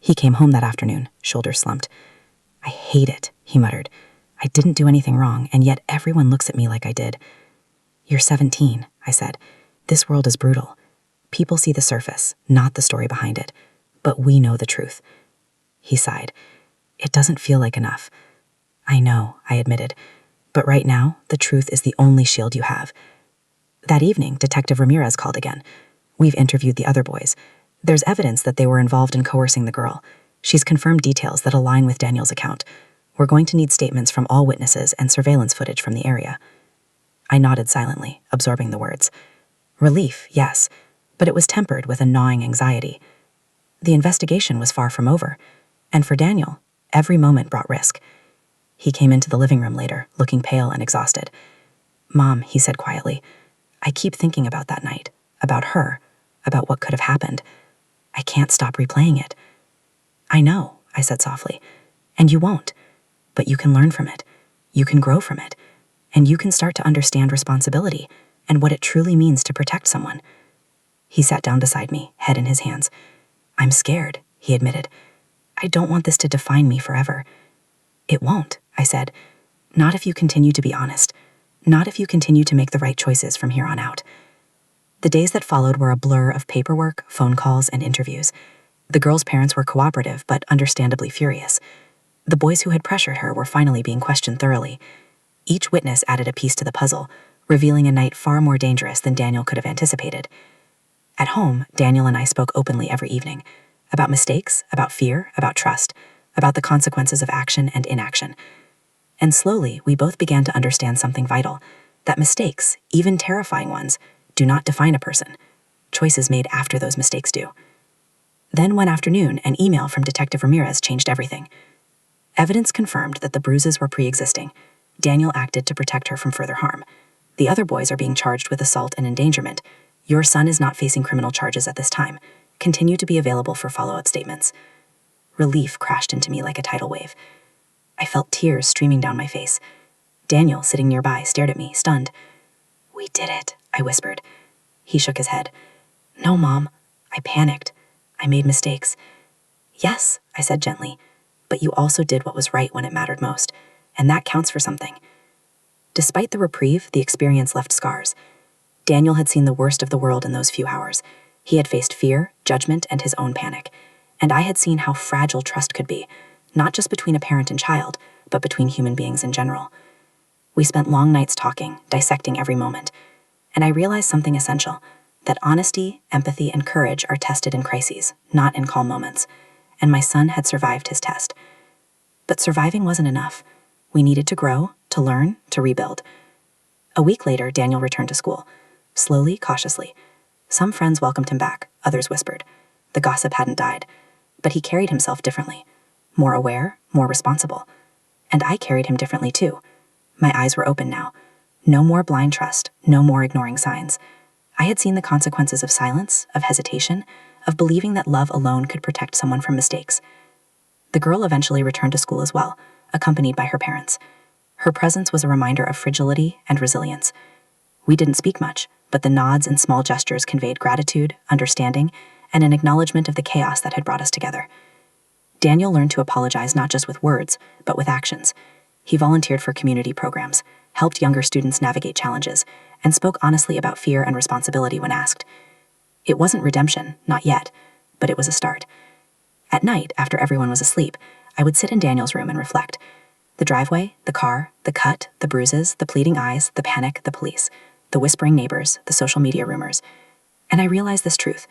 He came home that afternoon, shoulders slumped. I hate it, he muttered. I didn't do anything wrong, and yet everyone looks at me like I did. You're 17, I said. This world is brutal. People see the surface, not the story behind it. But we know the truth. He sighed. It doesn't feel like enough. I know, I admitted. But right now, the truth is the only shield you have. That evening, Detective Ramirez called again. We've interviewed the other boys. There's evidence that they were involved in coercing the girl. She's confirmed details that align with Daniel's account. We're going to need statements from all witnesses and surveillance footage from the area. I nodded silently, absorbing the words. Relief, yes, but it was tempered with a gnawing anxiety. The investigation was far from over, and for Daniel, every moment brought risk. He came into the living room later, looking pale and exhausted. Mom, he said quietly, I keep thinking about that night, about her, about what could have happened. I can't stop replaying it. I know, I said softly, and you won't, but you can learn from it. You can grow from it, and you can start to understand responsibility and what it truly means to protect someone. He sat down beside me, head in his hands. I'm scared, he admitted. I don't want this to define me forever. It won't, I said. Not if you continue to be honest. Not if you continue to make the right choices from here on out. The days that followed were a blur of paperwork, phone calls, and interviews. The girl's parents were cooperative, but understandably furious. The boys who had pressured her were finally being questioned thoroughly. Each witness added a piece to the puzzle, revealing a night far more dangerous than Daniel could have anticipated. At home, Daniel and I spoke openly every evening, about mistakes, about fear, about trust, about the consequences of action and inaction. And slowly, we both began to understand something vital, that mistakes, even terrifying ones, do not define a person. Choices made after those mistakes do. Then one afternoon, an email from Detective Ramirez changed everything. Evidence confirmed that the bruises were pre-existing. Daniel acted to protect her from further harm. The other boys are being charged with assault and endangerment. Your son is not facing criminal charges at this time. Continue to be available for follow-up statements. Relief crashed into me like a tidal wave. I felt tears streaming down my face. Daniel, sitting nearby, stared at me, stunned. We did it, I whispered. He shook his head. No, Mom. I panicked. I made mistakes. Yes, I said gently, but you also did what was right when it mattered most, and that counts for something. Despite the reprieve, the experience left scars. Daniel had seen the worst of the world in those few hours. He had faced fear, judgment, and his own panic. And I had seen how fragile trust could be, not just between a parent and child, but between human beings in general. We spent long nights talking, dissecting every moment. And I realized something essential, that honesty, empathy, and courage are tested in crises, not in calm moments. And my son had survived his test. But surviving wasn't enough. We needed to grow, to learn, to rebuild. A week later, Daniel returned to school, slowly, cautiously. Some friends welcomed him back, others whispered. The gossip hadn't died, but he carried himself differently. More aware, more responsible. And I carried him differently too. My eyes were open now. No more blind trust, no more ignoring signs. I had seen the consequences of silence, of hesitation, of believing that love alone could protect someone from mistakes. The girl eventually returned to school as well, accompanied by her parents. Her presence was a reminder of fragility and resilience. We didn't speak much, but the nods and small gestures conveyed gratitude, understanding, and an acknowledgement of the chaos that had brought us together. Daniel learned to apologize not just with words, but with actions. He volunteered for community programs, helped younger students navigate challenges, and spoke honestly about fear and responsibility when asked. It wasn't redemption, not yet, but it was a start. At night, after everyone was asleep, I would sit in Daniel's room and reflect. The driveway, the car, the cut, the bruises, the pleading eyes, the panic, the police, the whispering neighbors, the social media rumors. And I realized this truth.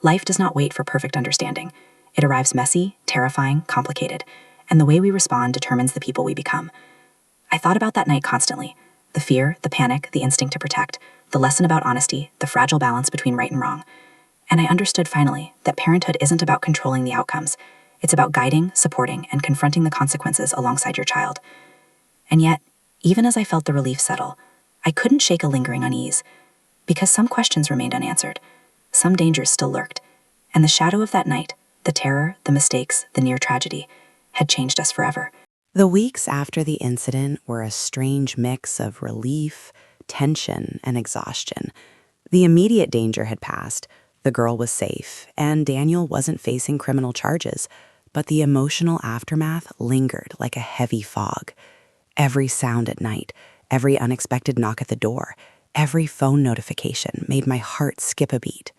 Life does not wait for perfect understanding. It arrives messy, terrifying, complicated, and the way we respond determines the people we become. I thought about that night constantly. The fear, the panic, the instinct to protect, the lesson about honesty, the fragile balance between right and wrong. And I understood finally that parenthood isn't about controlling the outcomes. It's about guiding, supporting, and confronting the consequences alongside your child. And yet, even as I felt the relief settle, I couldn't shake a lingering unease, because some questions remained unanswered. Some dangers still lurked, and the shadow of that night, the terror, the mistakes, the near tragedy, had changed us forever. The weeks after the incident were a strange mix of relief, tension, and exhaustion. The immediate danger had passed, the girl was safe, and Daniel wasn't facing criminal charges, but the emotional aftermath lingered like a heavy fog. Every sound at night, every unexpected knock at the door, every phone notification made my heart skip a beat.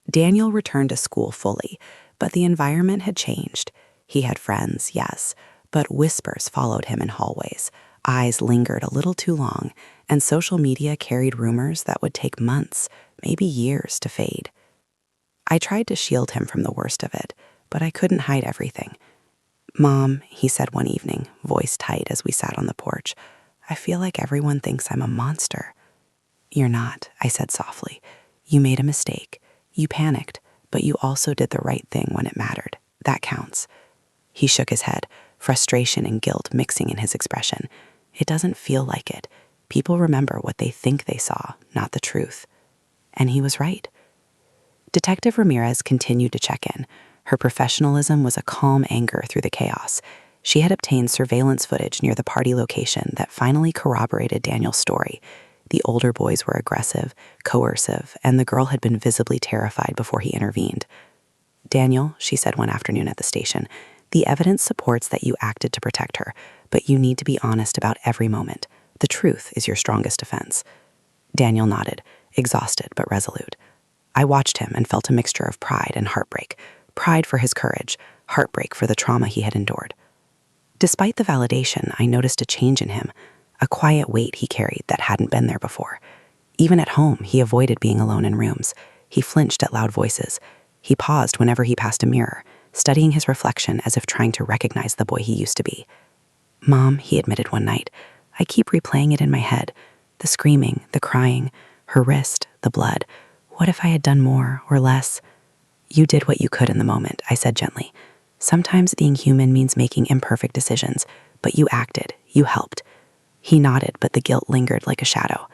Daniel returned to school fully, but the environment had changed. He had friends, yes, but whispers followed him in hallways, eyes lingered a little too long, and social media carried rumors that would take months, maybe years, to fade. I tried to shield him from the worst of it, but I couldn't hide everything. "Mom," he said one evening, voice tight as we sat on the porch, "I feel like everyone thinks I'm a monster." "You're not," I said softly. "You made a mistake. You panicked, but you also did the right thing when it mattered. That counts." He shook his head, frustration and guilt mixing in his expression. "It doesn't feel like it. People remember what they think they saw, not the truth." And he was right. Detective Ramirez continued to check in. Her professionalism was a calm anger through the chaos. She had obtained surveillance footage near the party location that finally corroborated Daniel's story. The older boys were aggressive, coercive, and the girl had been visibly terrified before he intervened. "Daniel," she said one afternoon at the station, "the evidence supports that you acted to protect her, but you need to be honest about every moment. The truth is your strongest defense." Daniel nodded, exhausted but resolute. I watched him and felt a mixture of pride and heartbreak. Pride for his courage, heartbreak for the trauma he had endured. Despite the validation, I noticed a change in him, a quiet weight he carried that hadn't been there before. Even at home, he avoided being alone in rooms. He flinched at loud voices. He paused whenever he passed a mirror, studying his reflection as if trying to recognize the boy he used to be. "Mom," he admitted one night, "I keep replaying it in my head. The screaming, the crying, her wrist, the blood. What if I had done more or less?" "You did what you could in the moment," I said gently. "Sometimes being human means making imperfect decisions, but you acted, you helped." He nodded, but the guilt lingered like a shadow.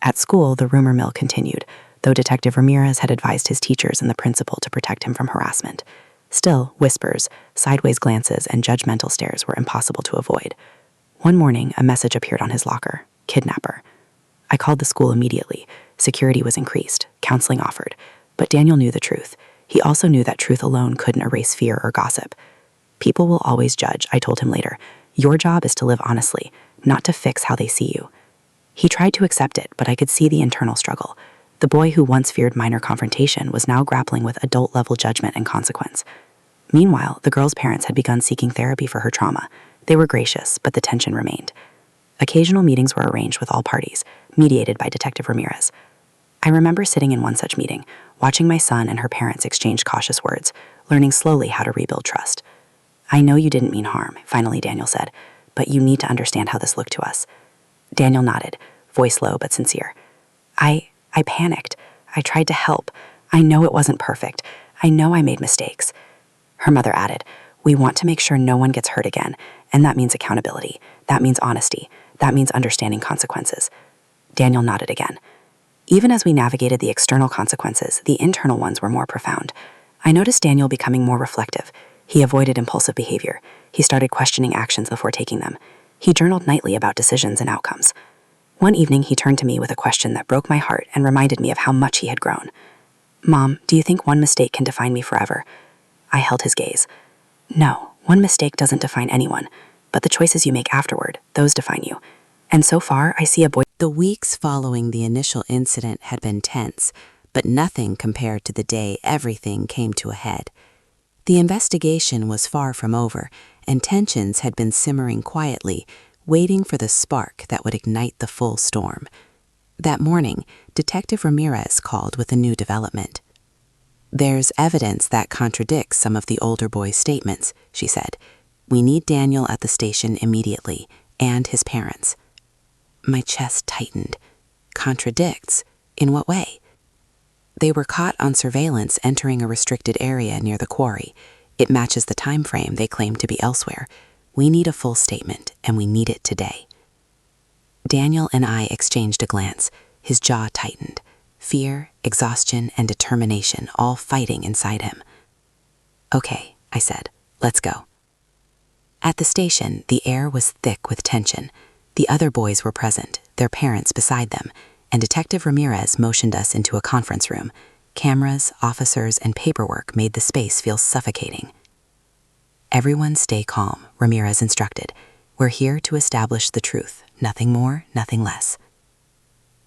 At school, the rumor mill continued, though Detective Ramirez had advised his teachers and the principal to protect him from harassment. Still, whispers, sideways glances, and judgmental stares were impossible to avoid. One morning, a message appeared on his locker: "Kidnapper." I called the school immediately. Security was increased, counseling offered, but Daniel knew the truth. He also knew that truth alone couldn't erase fear or gossip. "People will always judge," I told him later. "Your job is to live honestly, not to fix how they see you." He tried to accept it, but I could see the internal struggle. The boy who once feared minor confrontation was now grappling with adult-level judgment and consequence. Meanwhile, the girl's parents had begun seeking therapy for her trauma. They were gracious, but the tension remained. Occasional meetings were arranged with all parties, mediated by Detective Ramirez. I remember sitting in one such meeting, watching my son and her parents exchange cautious words, learning slowly how to rebuild trust. "I know you didn't mean harm," finally Daniel said, "but you need to understand how this looked to us." Daniel nodded, voice low but sincere. I panicked. I tried to help. I know it wasn't perfect. I know I made mistakes." Her mother added, "We want to make sure no one gets hurt again, and that means accountability. That means honesty. That means understanding consequences." Daniel nodded again. Even as we navigated the external consequences, the internal ones were more profound. I noticed Daniel becoming more reflective. He avoided impulsive behavior. He started questioning actions before taking them. He journaled nightly about decisions and outcomes. One evening, he turned to me with a question that broke my heart and reminded me of how much he had grown. "Mom, do you think one mistake can define me forever?" I held his gaze. "No, one mistake doesn't define anyone, but the choices you make afterward, those define you. And so far, I see a boy. The weeks following the initial incident had been tense, but nothing compared to the day everything came to a head. The investigation was far from over, and tensions had been simmering quietly, waiting for the spark that would ignite the full storm. That morning, Detective Ramirez called with a new development. "There's evidence that contradicts some of the older boy's statements," she said. "We need Daniel at the station immediately, and his parents." My chest tightened. Contradicts? In what way? "They were caught on surveillance entering a restricted area near the quarry. It matches the time frame they claim to be elsewhere. We need a full statement, and we need it today." Daniel and I exchanged a glance. His jaw tightened. Fear, exhaustion, and determination all fighting inside him. "Okay," I said. "Let's go." At the station, the air was thick with tension. The other boys were present, their parents beside them, and Detective Ramirez motioned us into a conference room. Cameras, officers, and paperwork made the space feel suffocating. "Everyone stay calm," Ramirez instructed. "We're here to establish the truth, nothing more, nothing less."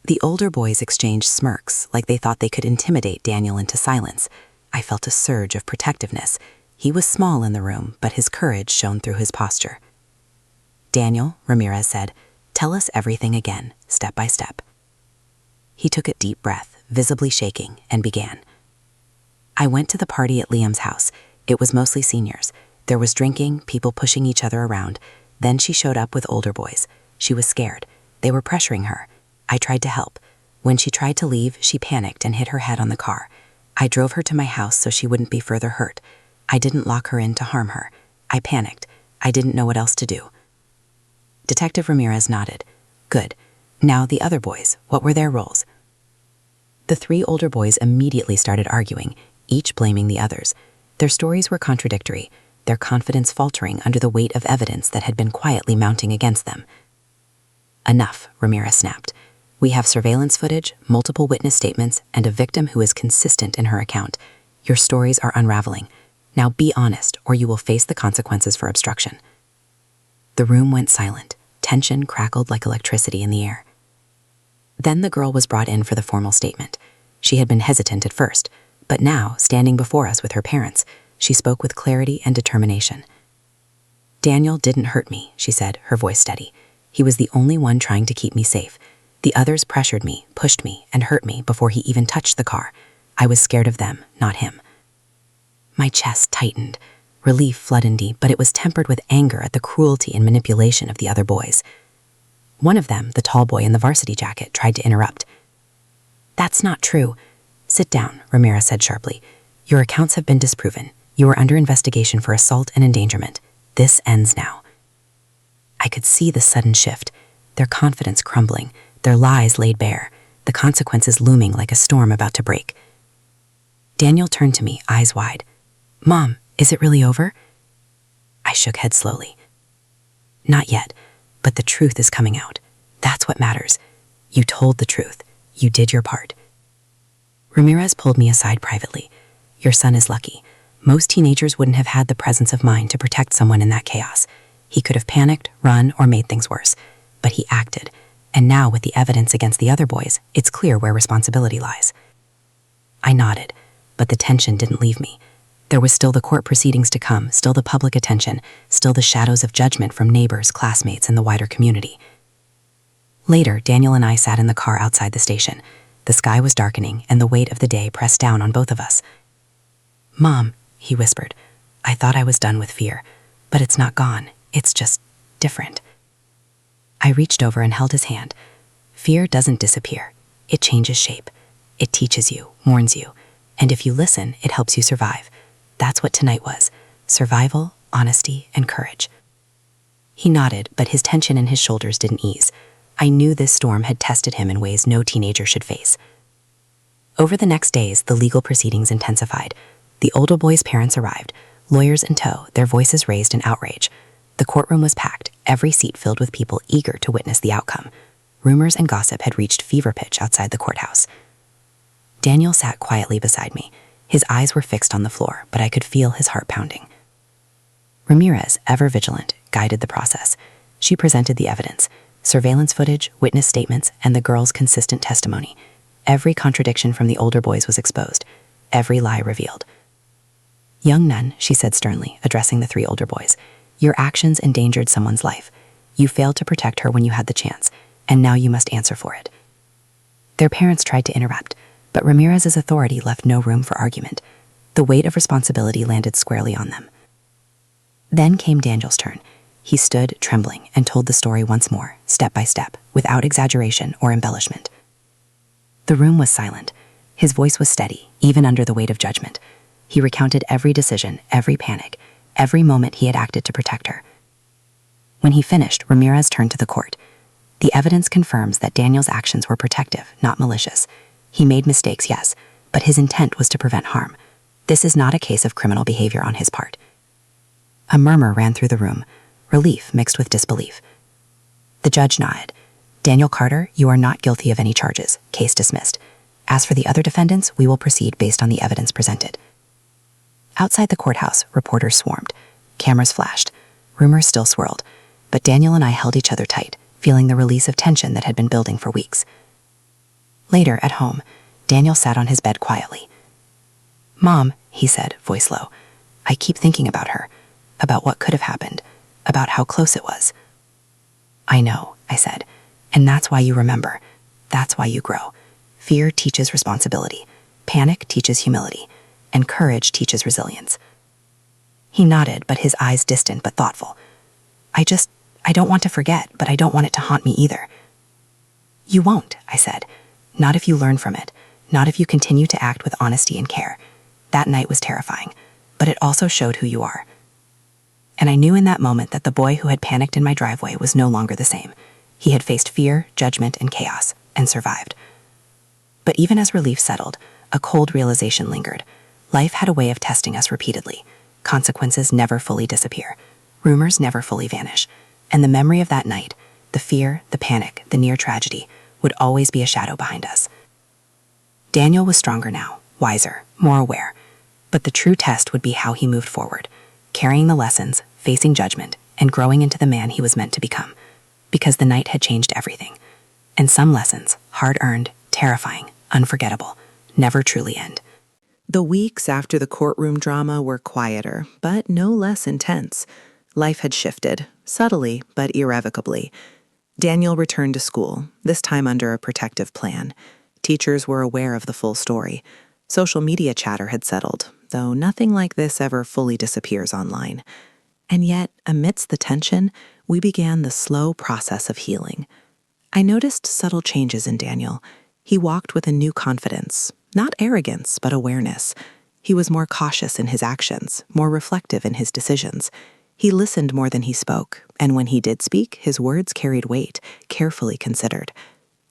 The older boys exchanged smirks, like they thought they could intimidate Daniel into silence. I felt a surge of protectiveness. He was small in the room, but his courage shone through his posture. "Daniel," Ramirez said, "tell us everything again, step by step." He took a deep breath, visibly shaking, and began. "I went to the party at Liam's house. It was mostly seniors. There was drinking, people pushing each other around. Then she showed up with older boys. She was scared. They were pressuring her. I tried to help. When she tried to leave, she panicked and hit her head on the car. I drove her to my house so she wouldn't be further hurt. I didn't lock her in to harm her. I panicked. I didn't know what else to do." Detective Ramirez nodded. "Good. Now the other boys, what were their roles?" The three older boys immediately started arguing, each blaming the others. Their stories were contradictory, their confidence faltering under the weight of evidence that had been quietly mounting against them. "Enough," Ramirez snapped. "We have surveillance footage, multiple witness statements, and a victim who is consistent in her account. Your stories are unraveling. Now be honest, or you will face the consequences for obstruction." The room went silent. Tension crackled like electricity in the air. Then the girl was brought in for the formal statement. She had been hesitant at first, but now, standing before us with her parents, she spoke with clarity and determination. "Daniel didn't hurt me," she said, her voice steady. "He was the only one trying to keep me safe. The others pressured me, pushed me, and hurt me before he even touched the car. I was scared of them, not him." My chest tightened. Relief flooded me, but it was tempered with anger at the cruelty and manipulation of the other boys. One of them, the tall boy in the varsity jacket, tried to interrupt. "That's not true." "Sit down," Ramirez said sharply. "Your accounts have been disproven. You are under investigation for assault and endangerment. This ends now." I could see the sudden shift, their confidence crumbling, their lies laid bare, the consequences looming like a storm about to break. Daniel turned to me, eyes wide. "Mom, is it really over?" I shook head slowly. "Not yet, but the truth is coming out. That's what matters. You told the truth. You did your part." Ramirez pulled me aside privately. "Your son is lucky. Most teenagers wouldn't have had the presence of mind to protect someone in that chaos. He could have panicked, run, or made things worse. But he acted. And now, with the evidence against the other boys, it's clear where responsibility lies." I nodded, but the tension didn't leave me. There was still the court proceedings to come, still the public attention, still the shadows of judgment from neighbors, classmates, and the wider community. Later, Daniel and I sat in the car outside the station. The sky was darkening, and the weight of the day pressed down on both of us. "Mom," he whispered, "I thought I was done with fear, but it's not gone. It's just different." I reached over and held his hand. Fear doesn't disappear. It changes shape. It teaches you, warns you, and if you listen, it helps you survive. That's what tonight was: survival, honesty, and courage. He nodded, but his tension in his shoulders didn't ease. I knew this storm had tested him in ways no teenager should face. Over the next days, the legal proceedings intensified. The older boy's parents arrived, lawyers in tow, their voices raised in outrage. The courtroom was packed, every seat filled with people eager to witness the outcome. Rumors and gossip had reached fever pitch outside the courthouse. Daniel sat quietly beside me. His eyes were fixed on the floor, but I could feel his heart pounding. Ramirez, ever vigilant, guided the process. She presented the evidence, Surveillance footage, witness statements, and the girls' consistent testimony. Every contradiction from the older boys was exposed, every lie revealed. "Young nun," she said sternly, addressing the 3 older boys, "your actions endangered someone's life. You failed to protect her when you had the chance, and now you must answer for it." Their parents tried to interrupt, but Ramirez's authority left no room for argument. The weight of responsibility landed squarely on them. Then came Daniel's turn. He stood, trembling, and told the story once more, step by step, without exaggeration or embellishment. The room was silent. His voice was steady, even under the weight of judgment. He recounted every decision, every panic, every moment he had acted to protect her. When he finished, Ramirez turned to the court. "The evidence confirms that Daniel's actions were protective, not malicious. He made mistakes, yes, but his intent was to prevent harm. This is not a case of criminal behavior on his part." A murmur ran through the room, relief mixed with disbelief. The judge nodded. "Daniel Carter, you are not guilty of any charges. Case dismissed. As for the other defendants, we will proceed based on the evidence presented." Outside the courthouse, reporters swarmed. Cameras flashed. Rumors still swirled. But Daniel and I held each other tight, feeling the release of tension that had been building for weeks. Later, at home, Daniel sat on his bed quietly. "Mom," he said, voice low, "I keep thinking about her, about what could have happened, about how close it was." "I know," I said, "and that's why you remember. That's why you grow. Fear teaches responsibility, panic teaches humility, and courage teaches resilience." He nodded, but his eyes distant but thoughtful. I don't want to forget, but I don't want it to haunt me either." "You won't," I said. "Not if you learn from it, not if you continue to act with honesty and care. That night was terrifying, but it also showed who you are." And I knew in that moment that the boy who had panicked in my driveway was no longer the same. He had faced fear, judgment, and chaos, and survived. But even as relief settled, a cold realization lingered. Life had a way of testing us repeatedly. Consequences never fully disappear. Rumors never fully vanish. And the memory of that night, the fear, the panic, the near tragedy, would always be a shadow behind us. Daniel was stronger now, wiser, more aware. But the true test would be how he moved forward, carrying the lessons, facing judgment, and growing into the man he was meant to become. Because the night had changed everything. And some lessons, hard-earned, terrifying, unforgettable, never truly end. The weeks after the courtroom drama were quieter, but no less intense. Life had shifted, subtly but irrevocably. Daniel returned to school, this time under a protective plan. Teachers were aware of the full story. Social media chatter had settled, though nothing like this ever fully disappears online. And yet, amidst the tension, we began the slow process of healing. I noticed subtle changes in Daniel. He walked with a new confidence, not arrogance, but awareness. He was more cautious in his actions, more reflective in his decisions. He listened more than he spoke, and when he did speak, his words carried weight, carefully considered.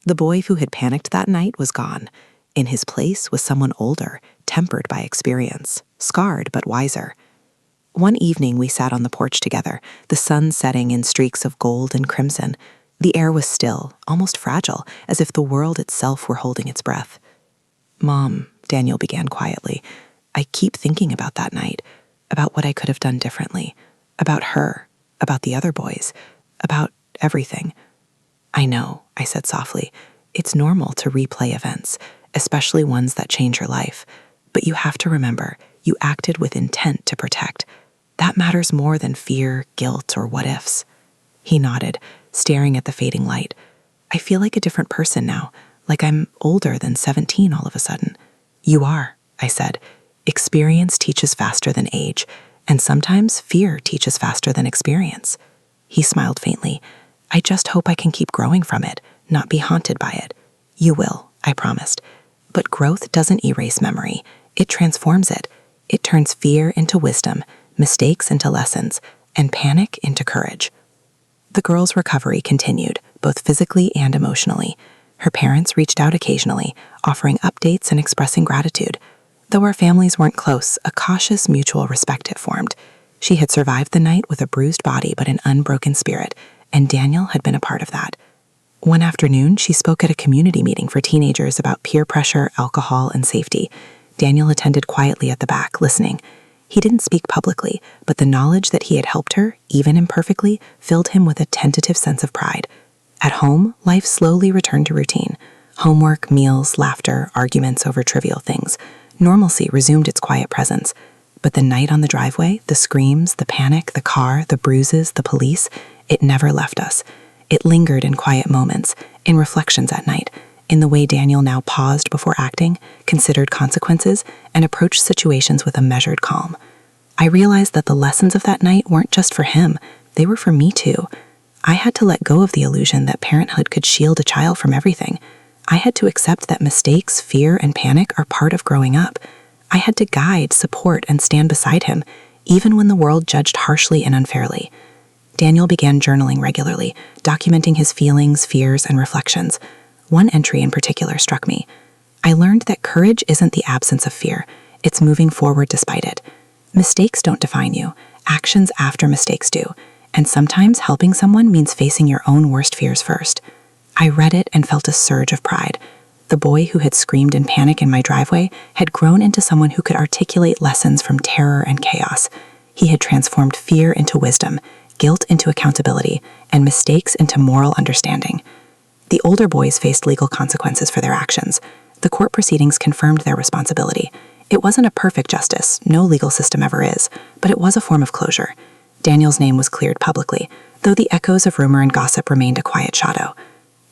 The boy who had panicked that night was gone. In his place was someone older, tempered by experience, scarred but wiser. One evening we sat on the porch together, the sun setting in streaks of gold and crimson. The air was still, almost fragile, as if the world itself were holding its breath. "Mom," Daniel began quietly, "I keep thinking about that night, about what I could have done differently, about her, about the other boys, about everything." "I know," I said softly. "It's normal to replay events, especially ones that change your life. But you have to remember, you acted with intent to protect. That matters more than fear, guilt, or what-ifs." He nodded, staring at the fading light. "I feel like a different person now, like I'm older than 17 all of a sudden." "You are," I said. "Experience teaches faster than age, and sometimes fear teaches faster than experience." He smiled faintly. "I just hope I can keep growing from it, not be haunted by it." "You will," I promised. "But growth doesn't erase memory. It transforms it. It turns fear into wisdom, mistakes into lessons, and panic into courage." The girl's recovery continued, both physically and emotionally. Her parents reached out occasionally, offering updates and expressing gratitude. Though our families weren't close, a cautious mutual respect had formed. She had survived the night with a bruised body but an unbroken spirit, and Daniel had been a part of that. One afternoon, she spoke at a community meeting for teenagers about peer pressure, alcohol, and safety. Daniel attended quietly at the back, listening. He didn't speak publicly, but the knowledge that he had helped her, even imperfectly, filled him with a tentative sense of pride. At home, life slowly returned to routine. Homework, meals, laughter, arguments over trivial things. Normalcy resumed its quiet presence. But the night on the driveway, the screams, the panic, the car, the bruises, the police, it never left us. It lingered in quiet moments, in reflections at night, in the way Daniel now paused before acting, considered consequences, and approached situations with a measured calm. I realized that the lessons of that night weren't just for him, they were for me too. I had to let go of the illusion that parenthood could shield a child from everything. I had to accept that mistakes, fear, and panic are part of growing up. I had to guide, support, and stand beside him, even when the world judged harshly and unfairly. Daniel began journaling regularly, documenting his feelings, fears, and reflections. One entry in particular struck me. I learned that courage isn't the absence of fear, it's moving forward despite it. Mistakes don't define you, actions after mistakes do, and sometimes helping someone means facing your own worst fears first. I read it and felt a surge of pride. The boy who had screamed in panic in my driveway had grown into someone who could articulate lessons from terror and chaos. He had transformed fear into wisdom, guilt into accountability, and mistakes into moral understanding. The older boys faced legal consequences for their actions. The court proceedings confirmed their responsibility. It wasn't a perfect justice, no legal system ever is, but it was a form of closure. Daniel's name was cleared publicly, though the echoes of rumor and gossip remained a quiet shadow.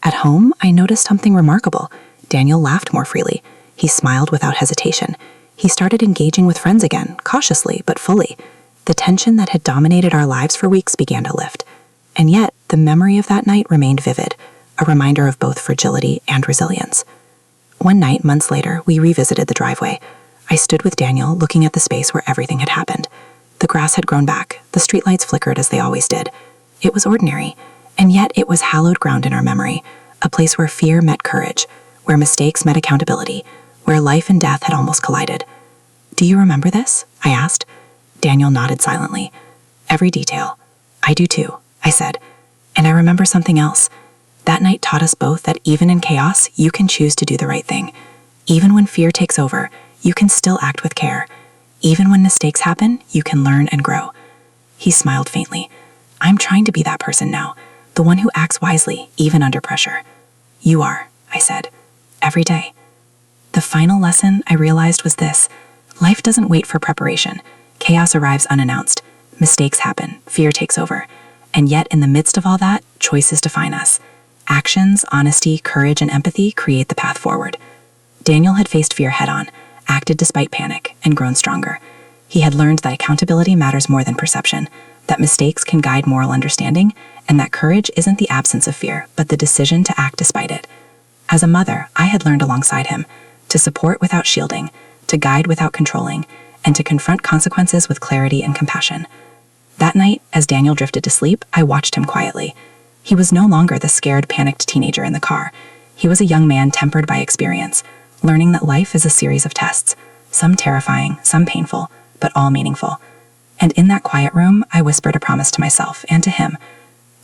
At home, I noticed something remarkable. Daniel laughed more freely. He smiled without hesitation. He started engaging with friends again, cautiously but fully. The tension that had dominated our lives for weeks began to lift. And yet, the memory of that night remained vivid, a reminder of both fragility and resilience. One night, months later, we revisited the driveway. I stood with Daniel, looking at the space where everything had happened. The grass had grown back, the streetlights flickered as they always did. It was ordinary, and yet it was hallowed ground in our memory, a place where fear met courage, where mistakes met accountability, where life and death had almost collided. "Do you remember this?" I asked. Daniel nodded silently. "Every detail." "I do too," I said. "And I remember something else. That night taught us both that even in chaos, you can choose to do the right thing. Even when fear takes over, you can still act with care. Even when mistakes happen, you can learn and grow." He smiled faintly. "I'm trying to be that person now, the one who acts wisely, even under pressure." "You are," I said. "Every day." The final lesson I realized was this: life doesn't wait for preparation. Chaos arrives unannounced. Mistakes happen. Fear takes over. And yet, in the midst of all that, choices define us. Actions, honesty, courage, and empathy create the path forward. Daniel had faced fear head-on, acted despite panic, and grown stronger. He had learned that accountability matters more than perception, that mistakes can guide moral understanding, and that courage isn't the absence of fear, but the decision to act despite it. As a mother, I had learned alongside him to support without shielding, to guide without controlling, and to confront consequences with clarity and compassion. That night, as Daniel drifted to sleep, I watched him quietly. He was no longer the scared, panicked teenager in the car. He was a young man tempered by experience, learning that life is a series of tests, some terrifying, some painful, but all meaningful. And in that quiet room, I whispered a promise to myself and to him.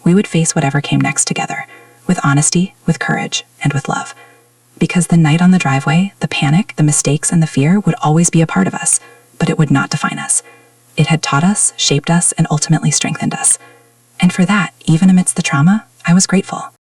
We would face whatever came next together, with honesty, with courage, and with love. Because the night on the driveway, the panic, the mistakes, and the fear would always be a part of us, but it would not define us. It had taught us, shaped us, and ultimately strengthened us. And for that, even amidst the trauma, I was grateful.